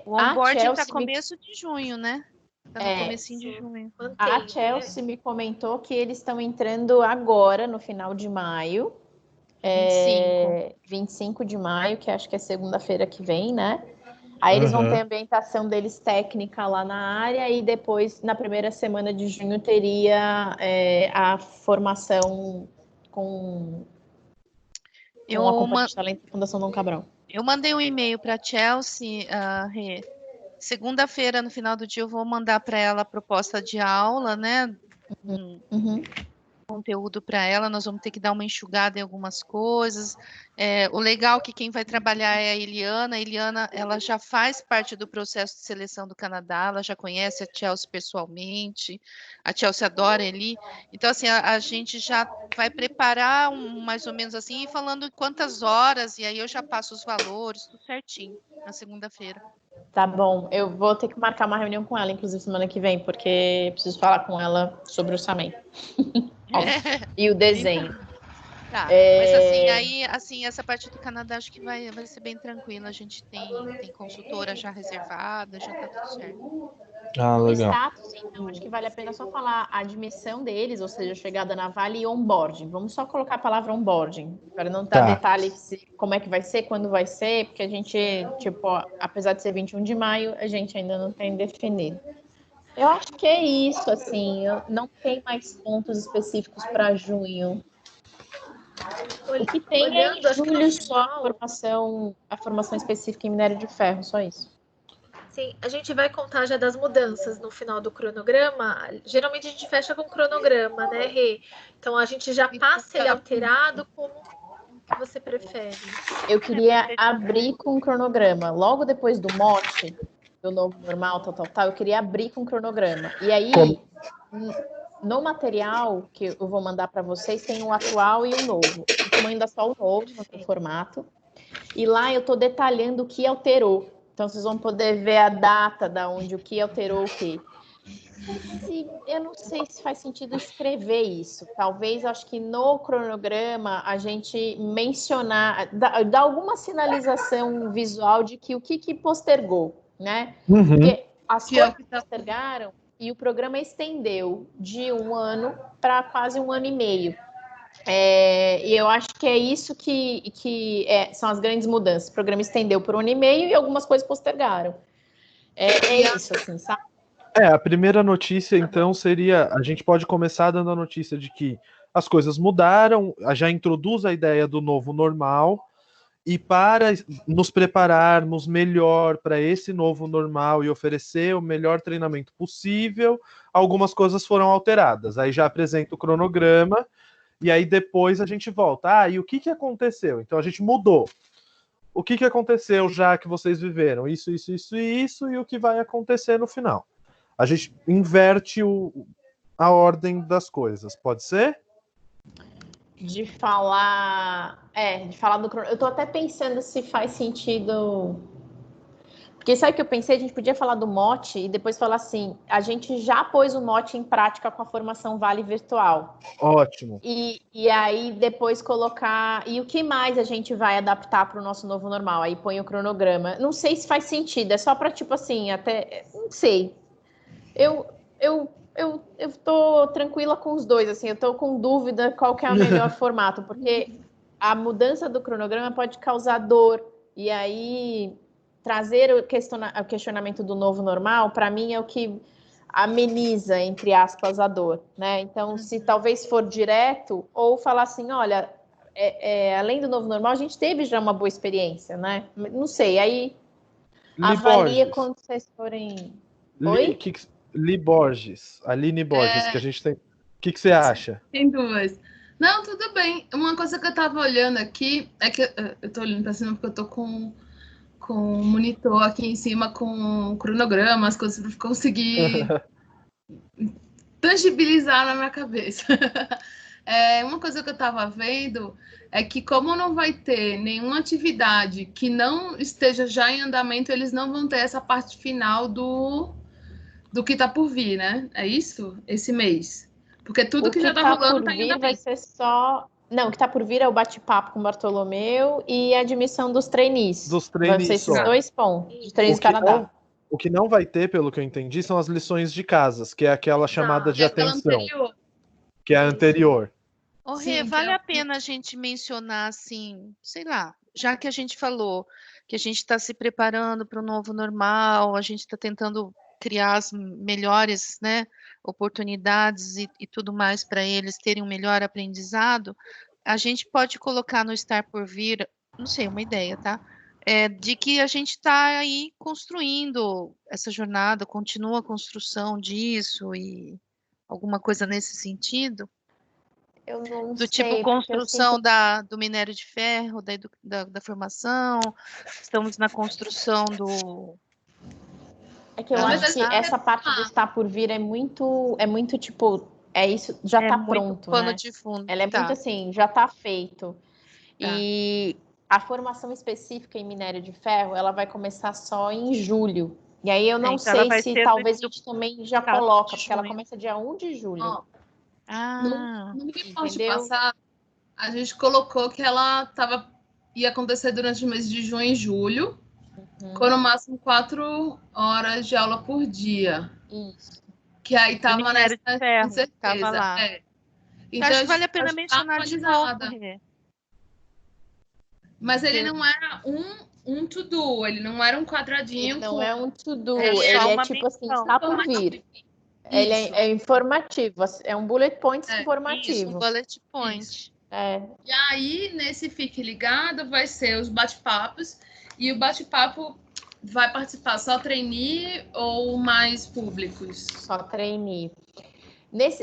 [SPEAKER 2] O
[SPEAKER 1] A
[SPEAKER 2] onboarding
[SPEAKER 1] Chelsea
[SPEAKER 2] tá começo de junho, né? Tá no comecinho de junho.
[SPEAKER 1] A Chelsea me comentou que eles estão entrando agora, no final de maio. 25 de maio, que acho que é segunda-feira que vem, né? Aí eles vão ter a ambientação deles técnica lá na área e depois, na primeira semana de junho, teria a formação com o acompanhante de talento da Fundação Dom Cabral.
[SPEAKER 2] Eu mandei um e-mail para a Chelsea, Rê. Segunda-feira, no final do dia, eu vou mandar para ela a proposta de aula, né? Conteúdo para ela, nós vamos ter que dar uma enxugada em algumas coisas. O legal é que quem vai trabalhar é a Eliana. A Eliana, ela já faz parte do processo de seleção do Canadá, ela já conhece a Chelsea pessoalmente, a Chelsea adora ele. Então, assim, a gente já vai preparar mais ou menos assim, falando quantas horas, e aí eu já passo os valores, tudo certinho, na segunda-feira.
[SPEAKER 1] Tá bom, eu vou ter que marcar uma reunião com ela, inclusive semana que vem, porque preciso falar com ela sobre o orçamento. E o desenho.
[SPEAKER 2] Tá, mas assim, essa parte do Canadá acho que vai ser bem tranquila. A gente tem consultora já reservada, já tá tudo certo.
[SPEAKER 5] Legal.
[SPEAKER 1] Status, então, acho que vale a pena só falar a admissão deles, ou seja, chegada na Vale e onboarding. Vamos só colocar a palavra onboarding, para não dar detalhes como é que vai ser, quando vai ser, porque a gente, tipo, apesar de ser 21 de maio, a gente ainda não tem definido. Eu acho que é isso, assim, não tem mais pontos específicos para junho. O que tem é em julho só a formação específica em minério de ferro, só isso.
[SPEAKER 4] Sim, a gente vai contar já das mudanças no final do cronograma. Geralmente a gente fecha com cronograma, né, Rê? Então a gente já passa ele alterado, como que você prefere?
[SPEAKER 1] Eu queria abrir com um cronograma. Logo depois do mote, do novo normal, tal, eu queria abrir com um cronograma. E aí, no material que eu vou mandar para vocês, tem o atual e o novo. Eu ainda só o novo no formato. E lá eu estou detalhando o que alterou. Então, vocês vão poder ver a data da onde o que alterou o quê. Eu não sei se faz sentido escrever isso. Talvez, acho que no cronograma, a gente mencionar, dar alguma sinalização visual de que o que postergou, né? Porque as coisas que postergaram e o programa estendeu de 1 ano para quase 1 ano e meio. E eu acho que é isso que são as grandes mudanças. O programa estendeu por 1 ano e meio e algumas coisas postergaram. É isso, assim, sabe?
[SPEAKER 5] A primeira notícia, então, seria... A gente pode começar dando a notícia de que as coisas mudaram, já introduz a ideia do novo normal, e para nos prepararmos melhor para esse novo normal e oferecer o melhor treinamento possível, algumas coisas foram alteradas. Aí já apresenta o cronograma, e aí depois a gente volta. E o que aconteceu? Então a gente mudou. O que aconteceu já que vocês viveram? Isso, e o que vai acontecer no final. A gente inverte a ordem das coisas, pode ser?
[SPEAKER 1] De falar do cronograma. Eu tô até pensando se faz sentido. Porque sabe o que eu pensei? A gente podia falar do mote e depois falar assim: a gente já pôs o mote em prática com a formação Vale Virtual.
[SPEAKER 5] Ótimo.
[SPEAKER 1] E aí depois colocar. E o que mais a gente vai adaptar para o nosso novo normal? Aí põe o cronograma. Não sei se faz sentido, é só para tipo assim, até. Não sei. Eu tô tranquila com os dois, assim, eu tô com dúvida qual que é o melhor formato, porque a mudança do cronograma pode causar dor, e aí trazer o questionamento do novo normal, para mim, é o que ameniza, entre aspas, a dor, né? Então, se talvez for direto, ou falar assim, olha, além do novo normal, a gente teve já uma boa experiência, né? Não sei, aí avalia quando vocês forem... Oi?
[SPEAKER 5] Li Borges, Aline Borges, que a gente tem... O que você acha?
[SPEAKER 3] Tem duas. Não, tudo bem. Uma coisa que eu tava olhando aqui, é que eu tô olhando pra cima porque eu tô com um monitor aqui em cima com cronograma, as coisas para conseguir tangibilizar na minha cabeça. Uma coisa que eu estava vendo é que, como não vai ter nenhuma atividade que não esteja já em andamento, eles não vão ter essa parte final do que está por vir, né? É isso? Esse mês. Porque tudo que já está rolando está em andamento.
[SPEAKER 1] Vai ser só... Não, o que está por vir é o bate-papo com o Bartolomeu e a admissão dos trainees. Vai ser esses 2 pontos de trainees do Canadá.
[SPEAKER 5] O que não vai ter, pelo que eu entendi, são as lições de casas, que é aquela chamada de atenção. Anterior. Que é a anterior.
[SPEAKER 2] Rê, vale a pena a gente mencionar, assim, sei lá, já que a gente falou que a gente está se preparando para o novo normal, a gente está tentando criar as melhores, né, oportunidades e tudo mais para eles terem um melhor aprendizado, a gente pode colocar no Estar por Vir, não sei, uma ideia, tá? De que a gente está aí construindo essa jornada, continua a construção disso e alguma coisa nesse sentido?
[SPEAKER 1] Eu não
[SPEAKER 2] do
[SPEAKER 1] sei,
[SPEAKER 2] tipo construção do minério de ferro, da formação, estamos na construção do...
[SPEAKER 1] É que eu acho que essa parte do Estar por Vir é muito tipo, isso, já está pronto,
[SPEAKER 2] pano
[SPEAKER 1] né?
[SPEAKER 2] de fundo.
[SPEAKER 1] Ela é muito assim, já está feito. E a formação específica em minério de ferro, ela vai começar só em julho. E aí eu não sei se talvez a gente também já coloca, porque ela começa dia 1 de julho.
[SPEAKER 3] No report passado, a gente colocou que ela ia acontecer durante o mês de junho e julho, com no máximo 4 horas de aula por dia.
[SPEAKER 1] Isso.
[SPEAKER 3] Que aí estava nessa
[SPEAKER 2] certeza. Tava lá.
[SPEAKER 3] Então,
[SPEAKER 2] acho que vale a pena mencionar de novo.
[SPEAKER 3] Mas ele não era um to-do, ele não era um quadradinho.
[SPEAKER 1] Ele não é um to-do, ele é tipo assim, está por vir. Ele é informativo, é um bullet point informativo.
[SPEAKER 2] Isso, um bullet point.
[SPEAKER 3] E aí, nesse Fique Ligado, vai ser os bate-papos, e o bate-papo vai participar só trainee ou mais públicos?
[SPEAKER 1] Só trainee.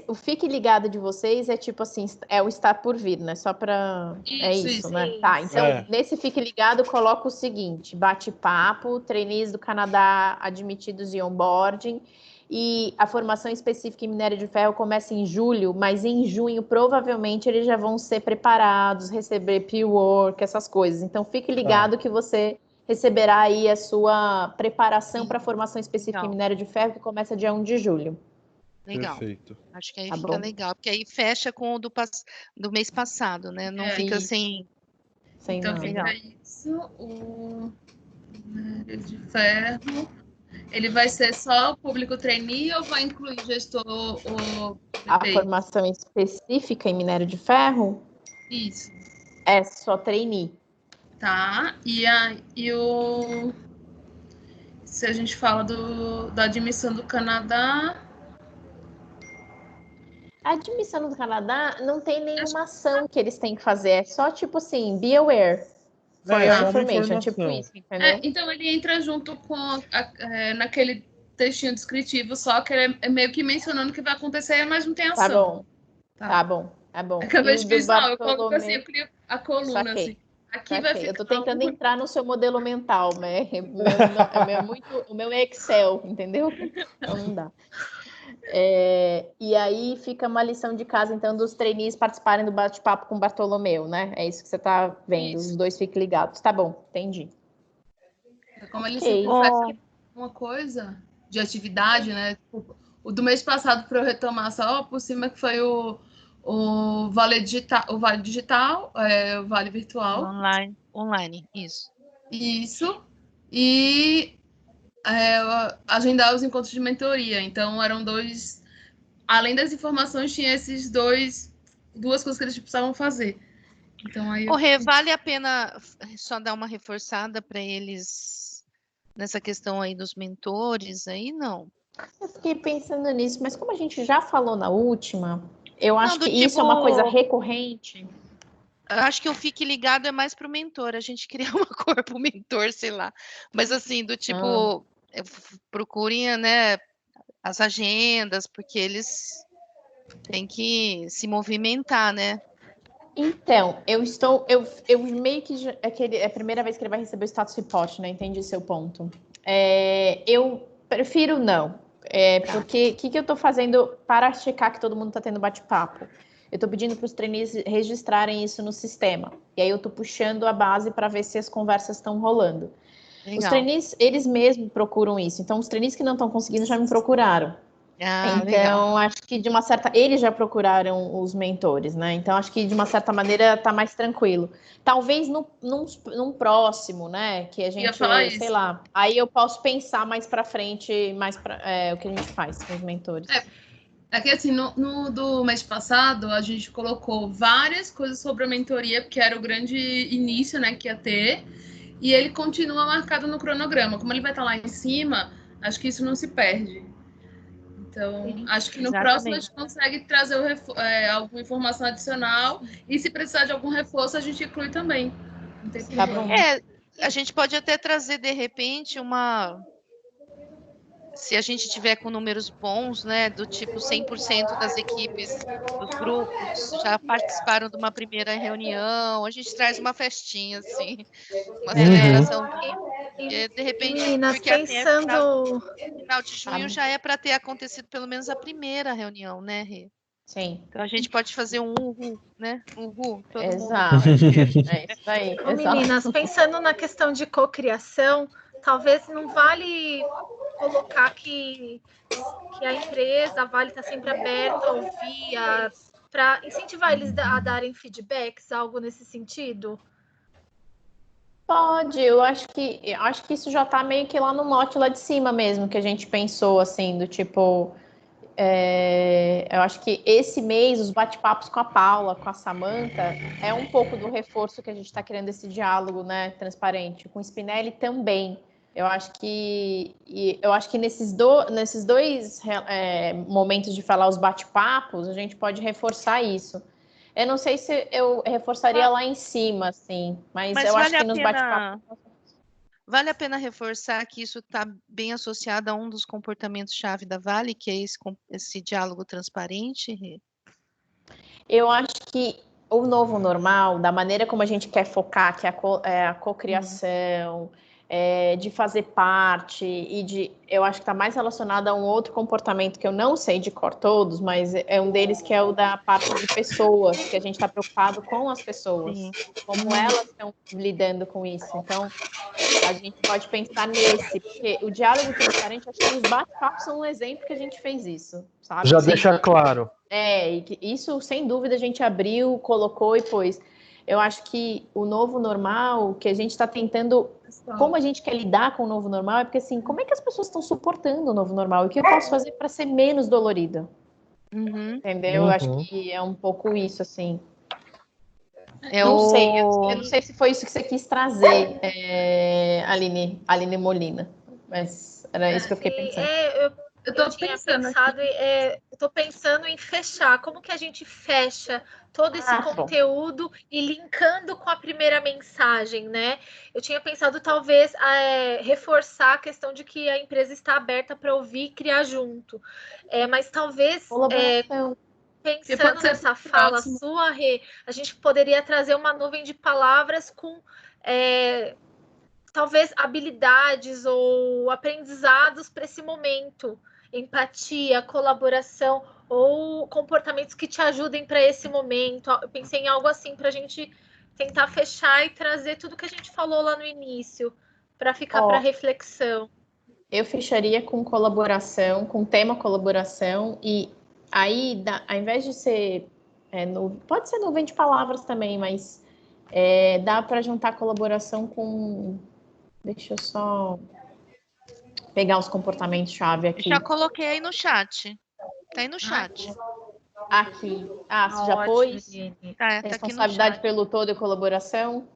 [SPEAKER 1] O Fique Ligado de vocês é tipo assim, é o Estar por Vir, né? Só para... Isso, né? Tá, então nesse Fique Ligado coloca o seguinte, bate-papo, trainees do Canadá admitidos em onboarding, e a formação específica em minério de ferro começa em julho, mas em junho provavelmente eles já vão ser preparados, receber pre-work, essas coisas. Então fique ligado que você receberá aí a sua preparação para a formação específica em minério de ferro, que começa dia 1 de julho.
[SPEAKER 2] Legal. Perfeito. Acho que aí fica legal, porque aí fecha com o do mês passado, né? Não fica sem
[SPEAKER 3] então
[SPEAKER 2] nada.
[SPEAKER 3] Fica isso, o minério de ferro. Ele vai ser só público trainee ou vai incluir gestor ou
[SPEAKER 1] a formação específica em minério de ferro?
[SPEAKER 3] Isso.
[SPEAKER 1] É só trainee.
[SPEAKER 3] Tá. Se a gente fala da admissão do Canadá...
[SPEAKER 1] A admissão do Canadá não tem nenhuma ação que eles têm que fazer. É só tipo assim, be aware. For your information, tipo isso, entendeu?
[SPEAKER 3] Então ele entra junto com naquele textinho descritivo, só que ele é meio que mencionando o que vai acontecer, mas não tem ação.
[SPEAKER 1] Tá bom.
[SPEAKER 3] Acabei de pensar, eu coloco assim, eu crio a coluna assim. Aqui vai ficar...
[SPEAKER 1] Eu tô tentando entrar no seu modelo mental, né? O meu é Excel, entendeu? Então não dá. E aí fica uma lição de casa, então, dos trainees participarem do bate-papo com o Bartolomeu, né? É isso que você tá vendo, os dois fiquem ligados. Tá bom, entendi.
[SPEAKER 3] Como ele sempre faz uma coisa de atividade, né? O do mês passado, para eu retomar só por cima, que foi o Vale Digital, o Vale Virtual.
[SPEAKER 2] Online, isso.
[SPEAKER 3] Isso. E... agendar os encontros de mentoria. Então, eram dois... Além das informações, tinha esses duas coisas que eles precisavam fazer. Então, aí...
[SPEAKER 2] Vale a pena só dar uma reforçada para eles nessa questão aí dos mentores? Aí, não.
[SPEAKER 1] Eu fiquei pensando nisso, mas como a gente já falou na última, eu acho
[SPEAKER 2] do
[SPEAKER 1] que isso é uma coisa recorrente.
[SPEAKER 2] Eu acho que o fique ligado é mais pro mentor. A gente cria uma cor pro mentor, sei lá. Mas assim, do tipo, procurem, né, as agendas, porque eles têm que se movimentar, né?
[SPEAKER 1] Então, eu meio que é a primeira vez que ele vai receber o status report, né? Entendi seu ponto. Eu prefiro não. Porque o que eu estou fazendo para checar que todo mundo está tendo bate-papo? Eu estou pedindo para os trainees registrarem isso no sistema. E aí eu estou puxando a base para ver se as conversas estão rolando.
[SPEAKER 2] Legal.
[SPEAKER 1] Os trainees, eles mesmos procuram isso. Então, os trainees que não estão conseguindo já me procuraram. Então,
[SPEAKER 2] legal.
[SPEAKER 1] acho que de uma certa... Eles já procuraram os mentores, né? Então, acho que de uma certa maneira tá mais tranquilo. Talvez num próximo, né? Que a gente, sei lá... Aí eu posso pensar mais para frente, o que a gente faz com os mentores.
[SPEAKER 3] É que assim, no do mês passado, a gente colocou várias coisas sobre a mentoria, porque era o grande início, né, que ia ter, e ele continua marcado no cronograma. Como ele vai estar lá em cima, acho que isso não se perde. Então, acho que no próximo a gente consegue trazer alguma informação adicional, e se precisar de algum reforço, a gente inclui também. Não tem problema.
[SPEAKER 2] A gente pode até trazer, de repente, se a gente tiver com números bons, né, do tipo 100% das equipes dos grupos já participaram de uma primeira reunião, a gente traz uma festinha, assim, uma celebração. De repente,
[SPEAKER 4] Meninas,
[SPEAKER 2] porque
[SPEAKER 4] pensando...
[SPEAKER 2] final de junho já é para ter acontecido pelo menos a primeira reunião, né, Rê?
[SPEAKER 1] Sim.
[SPEAKER 2] Então a gente pode fazer um uhul, né? Uhul, todo
[SPEAKER 1] Exato.
[SPEAKER 2] mundo.
[SPEAKER 1] É isso aí.
[SPEAKER 4] Meninas, pensando na questão de cocriação, talvez não vale colocar que a empresa, a Vale está sempre aberta a ouvir, para incentivar eles a darem feedbacks, algo nesse sentido?
[SPEAKER 1] Pode, eu acho que isso já está meio que lá no lote lá de cima mesmo, que a gente pensou assim, do tipo. Eu acho que esse mês, os bate-papos com a Paula, com a Samantha, é um pouco do reforço que a gente está querendo esse diálogo, né, transparente. Com o Spinelli também. Eu acho que nesses dois momentos de falar os bate-papos, a gente pode reforçar isso. Eu não sei se eu reforçaria lá em cima, assim, mas eu acho que nos bate-papos.
[SPEAKER 2] Vale a pena reforçar que isso está bem associado a um dos comportamentos-chave da Vale, que é esse diálogo transparente?
[SPEAKER 1] Eu acho que o novo normal, da maneira como a gente quer focar, que é a cocriação, de fazer parte, eu acho que está mais relacionado a um outro comportamento que eu não sei de cor todos, mas é um deles que é o da parte de pessoas, que a gente está preocupado com as pessoas, como elas estão lidando com isso. Então, a gente pode pensar nesse, porque o diálogo transparente, acho que os bate-papos são um exemplo que a gente fez isso, sabe?
[SPEAKER 5] Já deixa claro.
[SPEAKER 1] E que isso, sem dúvida, a gente abriu, colocou e pôs. Eu acho que o novo normal, que a gente está tentando, como a gente quer lidar com o novo normal, é porque assim, como é que as pessoas estão suportando o novo normal? E o que eu posso fazer para ser menos dolorido? Entendeu? Eu acho que é um pouco isso, assim. Eu não sei se foi isso que você quis trazer, Aline Molina, mas era isso que eu fiquei pensando.
[SPEAKER 3] Eu tô
[SPEAKER 4] pensando em fechar. Como que a gente fecha todo esse conteúdo e linkando com a primeira mensagem, né? Eu tinha pensado talvez reforçar a questão de que a empresa está aberta para ouvir e criar junto. Mas talvez pensando nessa fala sua, Rê, a gente poderia trazer uma nuvem de palavras com talvez habilidades ou aprendizados para esse momento. Empatia, colaboração ou comportamentos que te ajudem para esse momento. Eu pensei em algo assim para a gente tentar fechar e trazer tudo que a gente falou lá no início para ficar para reflexão.
[SPEAKER 1] Eu fecharia com colaboração, com tema colaboração, e aí, ao invés de ser pode ser nuvem de palavras também, mas dá para juntar colaboração com... Deixa eu só pegar os comportamentos-chave aqui.
[SPEAKER 2] Já coloquei aí no chat. Tá aí no chat.
[SPEAKER 1] Aqui. Você já pôs?
[SPEAKER 2] Tá
[SPEAKER 1] responsabilidade pelo todo e colaboração.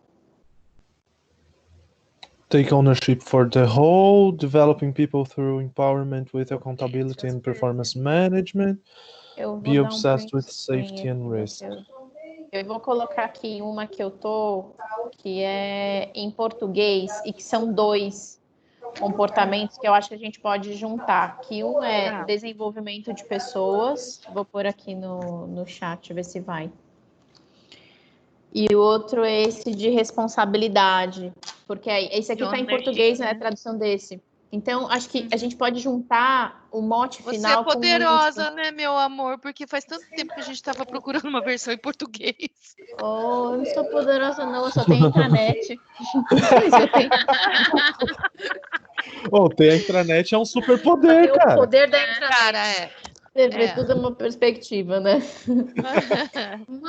[SPEAKER 5] Take ownership for the whole, developing people through empowerment with accountability and performance management.
[SPEAKER 1] Eu vou
[SPEAKER 5] Be
[SPEAKER 1] dar
[SPEAKER 5] obsessed with
[SPEAKER 1] print screen
[SPEAKER 5] safety and
[SPEAKER 1] aqui,
[SPEAKER 5] risk.
[SPEAKER 1] Eu vou colocar aqui uma que eu tô, que é em português, e que são 2 comportamentos que eu acho que a gente pode juntar. Que um é desenvolvimento de pessoas, vou pôr aqui no chat, ver se vai. E o outro é esse de responsabilidade, porque esse aqui está em português, né? A tradução desse. Então, acho que a gente pode juntar o mote
[SPEAKER 2] Você
[SPEAKER 1] final
[SPEAKER 2] é poderosa, né, meu amor? Porque faz tanto tempo que a gente estava procurando uma versão em português.
[SPEAKER 1] Oh, eu não sou poderosa, não, eu só tenho intranet. Mas eu tenho...
[SPEAKER 5] Ter a intranet é um superpoder,
[SPEAKER 4] O
[SPEAKER 5] cara.
[SPEAKER 4] poder da intranet.
[SPEAKER 2] Cara,
[SPEAKER 1] Você vê tudo uma perspectiva, né?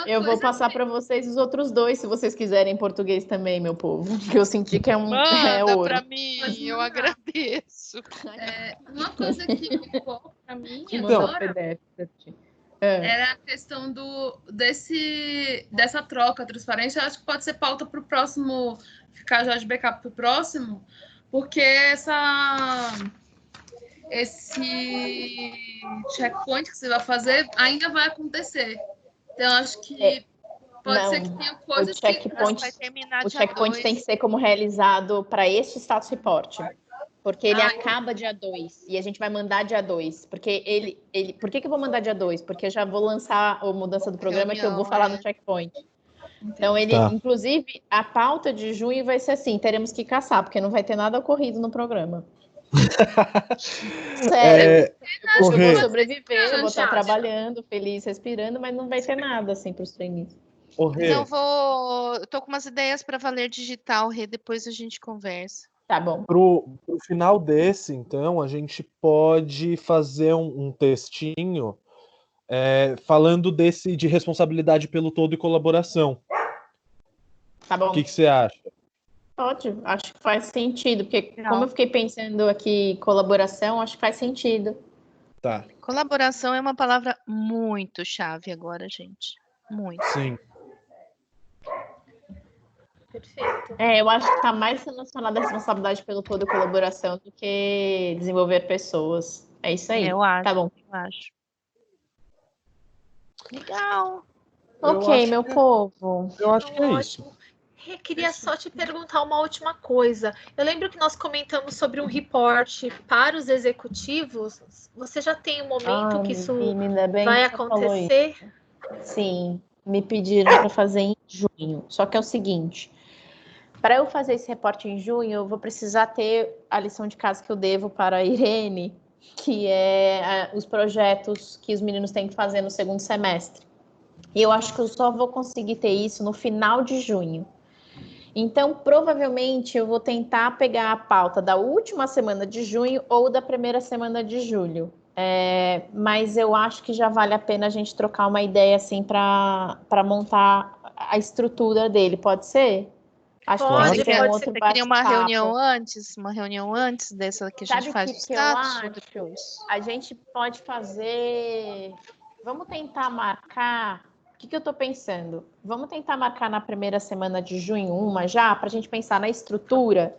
[SPEAKER 1] Eu vou passar para vocês os outros 2, se vocês quiserem em português também, meu povo. Que eu senti que é
[SPEAKER 2] Manda
[SPEAKER 1] ouro.
[SPEAKER 2] pra mim, eu agradeço.
[SPEAKER 3] Uma coisa que ficou para mim
[SPEAKER 5] Então,
[SPEAKER 3] agora era a questão dessa troca transparente. Eu acho que pode ser pauta para o próximo, ficar já de backup para o próximo, porque esse checkpoint que você vai fazer ainda vai acontecer. Então, acho que pode ser que tenha coisas que
[SPEAKER 2] vai terminar
[SPEAKER 1] o checkpoint tem que ser como realizado para este status report. Porque ele acaba dia 2 e a gente vai mandar dia 2. Porque por que eu vou mandar dia 2? Porque eu já vou lançar a mudança do programa que eu vou falar no checkpoint. Então, inclusive, a pauta de junho vai ser assim: teremos que caçar, porque não vai ter nada ocorrido no programa. Sério. Eu vou sobreviver, eu vou estar trabalhando, feliz, respirando, mas não vai ter nada assim para os trainees.
[SPEAKER 2] Eu tô com umas ideias para Valer Digital, Rê, depois a gente conversa.
[SPEAKER 1] Tá bom.
[SPEAKER 5] Pro final desse, então, a gente pode fazer um textinho falando de responsabilidade pelo todo e colaboração.
[SPEAKER 1] Tá bom.
[SPEAKER 5] O que você acha?
[SPEAKER 1] Ótimo, acho que faz sentido, porque como eu fiquei pensando aqui colaboração, acho que faz sentido.
[SPEAKER 5] Tá.
[SPEAKER 2] Colaboração é uma palavra muito chave agora, gente. Muito.
[SPEAKER 5] Sim.
[SPEAKER 4] Perfeito.
[SPEAKER 1] Eu acho que está mais relacionada à responsabilidade pelo todo e colaboração do que desenvolver pessoas. É isso aí.
[SPEAKER 2] Eu acho.
[SPEAKER 1] Tá bom.
[SPEAKER 2] Eu acho. Legal.
[SPEAKER 1] Ok, meu povo.
[SPEAKER 5] Eu acho que é isso.
[SPEAKER 4] Eu queria só te perguntar uma última coisa. Eu lembro que nós comentamos sobre um report para os executivos. Você já tem um momento que isso vai acontecer?
[SPEAKER 1] Sim, me pediram para fazer em junho. Só que é o seguinte, para eu fazer esse reporte em junho, eu vou precisar ter a lição de casa que eu devo para a Irene, que é os projetos que os meninos têm que fazer no segundo semestre. E eu acho que eu só vou conseguir ter isso no final de junho. Então, provavelmente, eu vou tentar pegar a pauta da última semana de junho ou da primeira semana de julho. Mas eu acho que já vale a pena a gente trocar uma ideia assim para montar a estrutura dele. Pode ser? Acho
[SPEAKER 4] Pode,
[SPEAKER 1] que tem
[SPEAKER 4] pode
[SPEAKER 1] outro
[SPEAKER 2] Você queria uma
[SPEAKER 1] bate-papo.
[SPEAKER 2] reunião antes dessa que a gente
[SPEAKER 1] Sabe
[SPEAKER 2] faz
[SPEAKER 1] que
[SPEAKER 2] o
[SPEAKER 1] eu
[SPEAKER 2] status?
[SPEAKER 1] acho? A gente pode fazer... Vamos tentar marcar... O que eu estou pensando? Vamos tentar marcar na primeira semana de junho uma já, para a gente pensar na estrutura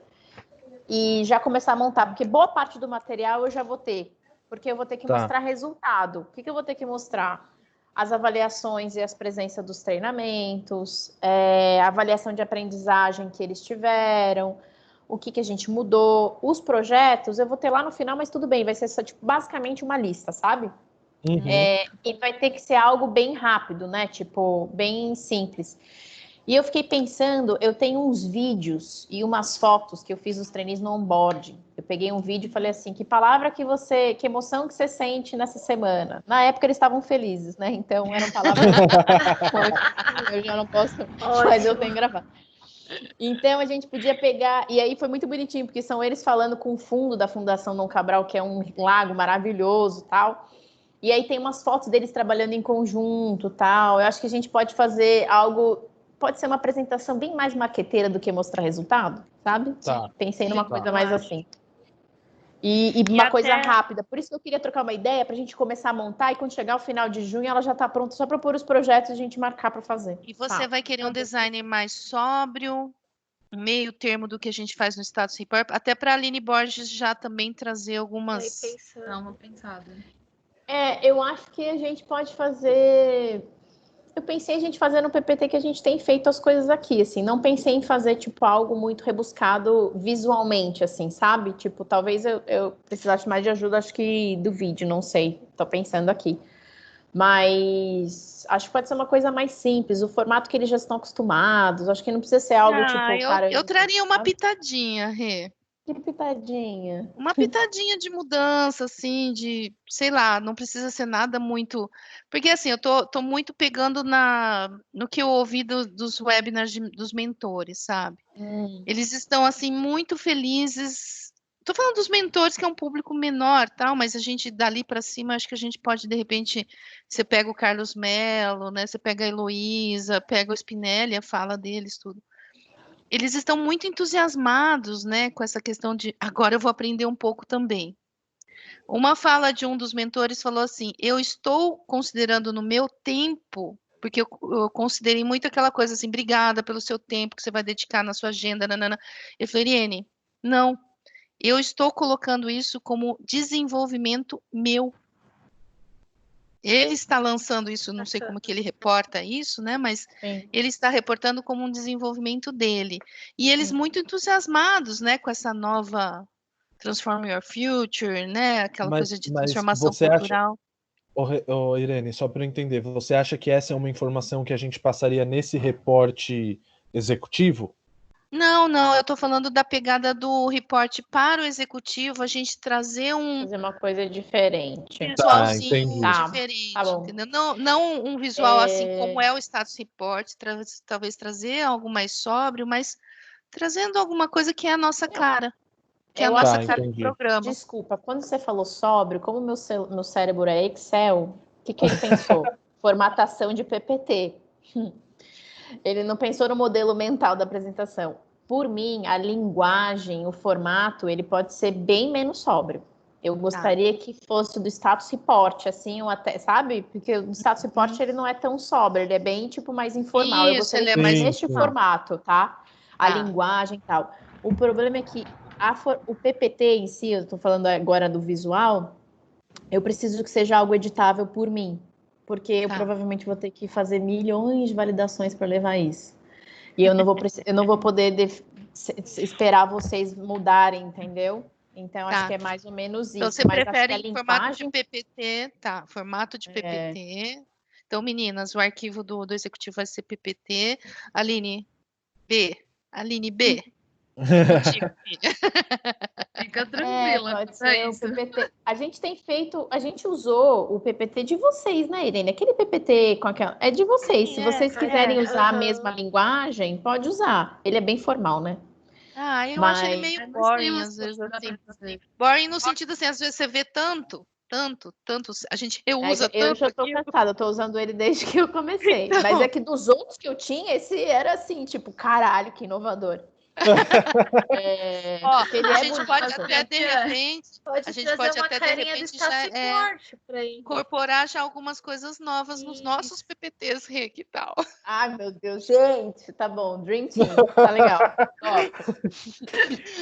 [SPEAKER 1] e já começar a montar, porque boa parte do material eu já vou ter, porque eu vou ter que mostrar resultado. O que eu vou ter que mostrar? As avaliações e as presenças dos treinamentos, a avaliação de aprendizagem que eles tiveram, o que a gente mudou. Os projetos eu vou ter lá no final, mas tudo bem, vai ser só, tipo, basicamente uma lista, sabe?
[SPEAKER 5] Uhum.
[SPEAKER 1] E vai ter que ser algo bem rápido, né? Tipo, bem simples. E eu fiquei pensando, eu tenho uns vídeos e umas fotos que eu fiz dos trainees no onboarding. Eu peguei um vídeo e falei assim, que emoção que você sente nessa semana? Na época eles estavam felizes, né? Então eram palavras eu já não posso, mas eu tenho gravado. Então a gente podia pegar, e aí foi muito bonitinho, porque são eles falando com o fundo da Fundação Dom Cabral, que é um lago maravilhoso e tal. E aí tem umas fotos deles trabalhando em conjunto, tal. Eu acho que a gente pode fazer algo, pode ser uma apresentação bem mais maqueteira do que mostrar resultado, sabe?
[SPEAKER 5] Tá.
[SPEAKER 1] Pensei numa coisa mais assim. E uma coisa rápida. Por isso que eu queria trocar uma ideia para a gente começar a montar e quando chegar o final de junho ela já está pronta só para pôr os projetos e a gente marcar para fazer.
[SPEAKER 2] E você vai querer um design mais sóbrio? meio termo do que a gente faz no Status Report, até para a Aline Borges já também trazer
[SPEAKER 4] Aí
[SPEAKER 2] algumas...
[SPEAKER 4] pensando.
[SPEAKER 3] Dá uma pensada.
[SPEAKER 1] Eu acho que a gente pode fazer. Eu pensei em a gente fazer no PPT que a gente tem feito as coisas aqui, assim. Não pensei em fazer, tipo, algo muito rebuscado visualmente, assim, sabe? Tipo, talvez eu precisasse mais de ajuda, acho que do vídeo, não sei. Tô pensando aqui. Mas acho que pode ser uma coisa mais simples, o formato que eles já estão acostumados. Acho que não precisa ser algo tipo,
[SPEAKER 2] eu traria uma pitadinha, Rê.
[SPEAKER 1] Que pitadinha.
[SPEAKER 2] Uma pitadinha de mudança, assim, de, sei lá, não precisa ser nada muito. Porque, assim, eu tô muito pegando no que eu ouvi dos webinars dos mentores, sabe? Eles estão, assim, muito felizes. Tô falando dos mentores, que é um público menor, tal, mas a gente, dali para cima, acho que a gente pode, de repente, você pega o Carlos Mello, né? Você pega a Heloísa, pega o Spinelli, a fala deles, tudo. Eles estão muito entusiasmados, né, com essa questão de agora eu vou aprender um pouco também. Uma fala de um dos mentores falou assim: eu estou considerando no meu tempo, porque eu considerei muito aquela coisa assim, obrigada pelo seu tempo que você vai dedicar na sua agenda, nanana. Eu falei, Irene, não, eu estou colocando isso como desenvolvimento meu. Ele está lançando isso, não sei como que ele reporta isso, né? Mas
[SPEAKER 1] Sim.
[SPEAKER 2] ele está reportando como um desenvolvimento dele. E eles muito entusiasmados, né, com essa nova Transform Your Future, né? Aquela coisa de transformação
[SPEAKER 5] você
[SPEAKER 2] cultural.
[SPEAKER 5] Ô, Irene, só para eu entender, você acha que essa é uma informação que a gente passaria nesse reporte executivo?
[SPEAKER 2] Não, eu estou falando da pegada do reporte para o executivo, a gente trazer um
[SPEAKER 1] Fazer uma coisa diferente.
[SPEAKER 2] visualzinho
[SPEAKER 5] entendi.
[SPEAKER 2] diferente,
[SPEAKER 1] Tá bom.
[SPEAKER 2] entendeu? Não um visual assim como é o status report, talvez trazer algo mais sóbrio, mas trazendo alguma coisa que é a nossa cara, que é a
[SPEAKER 1] Eu
[SPEAKER 2] nossa
[SPEAKER 1] acho
[SPEAKER 2] cara do
[SPEAKER 5] entendi.
[SPEAKER 2] programa.
[SPEAKER 1] Desculpa, quando você falou sóbrio, como meu cérebro é Excel, o que ele pensou? Formatação de PPT. Ele não pensou no modelo mental da apresentação. Por mim, a linguagem, o formato, ele pode ser bem menos sóbrio. Eu gostaria que fosse do status report, assim, ou até, sabe? Porque o status report ele não é tão sóbrio, ele é bem tipo mais informal. Eu
[SPEAKER 2] Isso,
[SPEAKER 1] gostaria
[SPEAKER 2] ele é
[SPEAKER 1] que
[SPEAKER 2] mais
[SPEAKER 1] fosse neste
[SPEAKER 2] informal.
[SPEAKER 1] formato, tá? A
[SPEAKER 2] Tá.
[SPEAKER 1] linguagem e tal. O problema é que o PPT em si, eu estou falando agora do visual, eu preciso que seja algo editável por mim, porque eu
[SPEAKER 2] Tá.
[SPEAKER 1] provavelmente vou ter que fazer milhões de validações para levar isso. E eu não vou poder esperar vocês mudarem, entendeu? Então, acho
[SPEAKER 2] Tá.
[SPEAKER 1] que é mais ou menos isso.
[SPEAKER 2] Então, você
[SPEAKER 1] Mas acho que
[SPEAKER 2] prefere
[SPEAKER 1] a
[SPEAKER 2] em formato de
[SPEAKER 1] linguagem...
[SPEAKER 2] PPT, tá? Formato de PPT. Então, meninas, o arquivo do executivo vai ser PPT. Aline B. Contigo, filha.
[SPEAKER 3] Fica tranquila.
[SPEAKER 1] Pode
[SPEAKER 3] É
[SPEAKER 1] ser o
[SPEAKER 3] isso.
[SPEAKER 1] PPT. A gente usou o PPT de vocês, né, Irene? Aquele PPT com aquela... É de vocês. Se vocês quiserem usar a mesma linguagem, pode usar. Ele é bem formal, né?
[SPEAKER 2] Eu acho ele meio
[SPEAKER 3] Mas tem
[SPEAKER 2] boring,
[SPEAKER 3] umas
[SPEAKER 2] às vezes,
[SPEAKER 3] coisas que dá
[SPEAKER 2] assim.
[SPEAKER 3] pra fazer.
[SPEAKER 2] Boring no sentido, assim, às vezes você vê tanto, a gente reusa
[SPEAKER 1] Eu
[SPEAKER 2] tanto
[SPEAKER 1] já tô
[SPEAKER 2] aquilo.
[SPEAKER 1] cansada, eu tô usando ele desde que eu comecei.
[SPEAKER 2] Então.
[SPEAKER 1] Mas é que dos outros que eu tinha, esse era assim, tipo, caralho, que inovador.
[SPEAKER 2] Ó,
[SPEAKER 1] Porque ele
[SPEAKER 2] a
[SPEAKER 1] é
[SPEAKER 2] gente
[SPEAKER 1] bonito,
[SPEAKER 2] pode
[SPEAKER 1] assim.
[SPEAKER 2] até, de repente,
[SPEAKER 4] Pode
[SPEAKER 2] a gente
[SPEAKER 4] trazer
[SPEAKER 2] pode
[SPEAKER 4] uma
[SPEAKER 2] até, de
[SPEAKER 4] carinha do
[SPEAKER 2] repente,
[SPEAKER 4] status
[SPEAKER 2] já
[SPEAKER 4] report pra ele.
[SPEAKER 2] incorporar já algumas coisas novas nos nossos PPTs, Rê, que tal?
[SPEAKER 1] Ai, meu Deus, gente, tá bom, Dream Team, tá legal.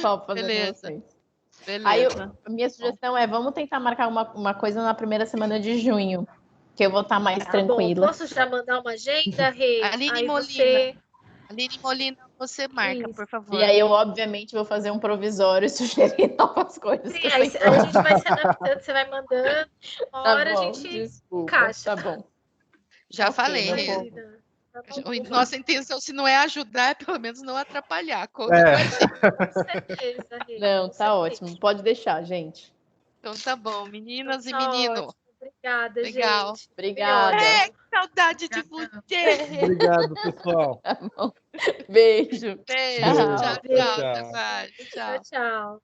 [SPEAKER 1] Top fazer com vocês. Aí, a minha sugestão é, vamos tentar marcar uma coisa na primeira semana de junho, que eu vou estar mais
[SPEAKER 4] Tá bom,
[SPEAKER 1] tranquila.
[SPEAKER 4] posso já mandar uma agenda, Rê?
[SPEAKER 2] Aline
[SPEAKER 4] Aí
[SPEAKER 2] Molina. Aline Molina, você marca,
[SPEAKER 4] Isso.
[SPEAKER 2] por favor.
[SPEAKER 1] E aí eu, obviamente, vou fazer um provisório e sugerir novas coisas.
[SPEAKER 4] Sim, aí a gente vai se adaptando, você vai mandando, uma
[SPEAKER 1] Tá
[SPEAKER 4] hora
[SPEAKER 1] bom,
[SPEAKER 4] a gente
[SPEAKER 1] desculpa.
[SPEAKER 4] encaixa.
[SPEAKER 1] Tá bom.
[SPEAKER 2] Já
[SPEAKER 1] Ok,
[SPEAKER 2] falei,
[SPEAKER 1] não
[SPEAKER 2] Rê.
[SPEAKER 1] vou-
[SPEAKER 4] Imagina. Tá bom.
[SPEAKER 2] Nossa intenção, se não é ajudar, é pelo menos não atrapalhar. Conta
[SPEAKER 5] É.
[SPEAKER 2] com a gente.
[SPEAKER 4] Com certeza, Rê.
[SPEAKER 1] Não,
[SPEAKER 4] com
[SPEAKER 1] tá
[SPEAKER 4] certeza.
[SPEAKER 1] ótimo. Pode deixar, gente.
[SPEAKER 2] Então tá bom, meninas e
[SPEAKER 4] Tá
[SPEAKER 2] menino.
[SPEAKER 4] ótimo. Obrigada,
[SPEAKER 2] Legal.
[SPEAKER 4] gente.
[SPEAKER 1] Obrigada.
[SPEAKER 4] Beijo.
[SPEAKER 2] Que saudade de você, Rê.
[SPEAKER 5] Obrigado, pessoal.
[SPEAKER 1] Tá bom. Beijo.
[SPEAKER 2] Beijo.
[SPEAKER 1] Tchau.
[SPEAKER 2] Tchau,
[SPEAKER 4] Beijo.
[SPEAKER 2] tchau. Até mais.
[SPEAKER 4] Tchau, tchau.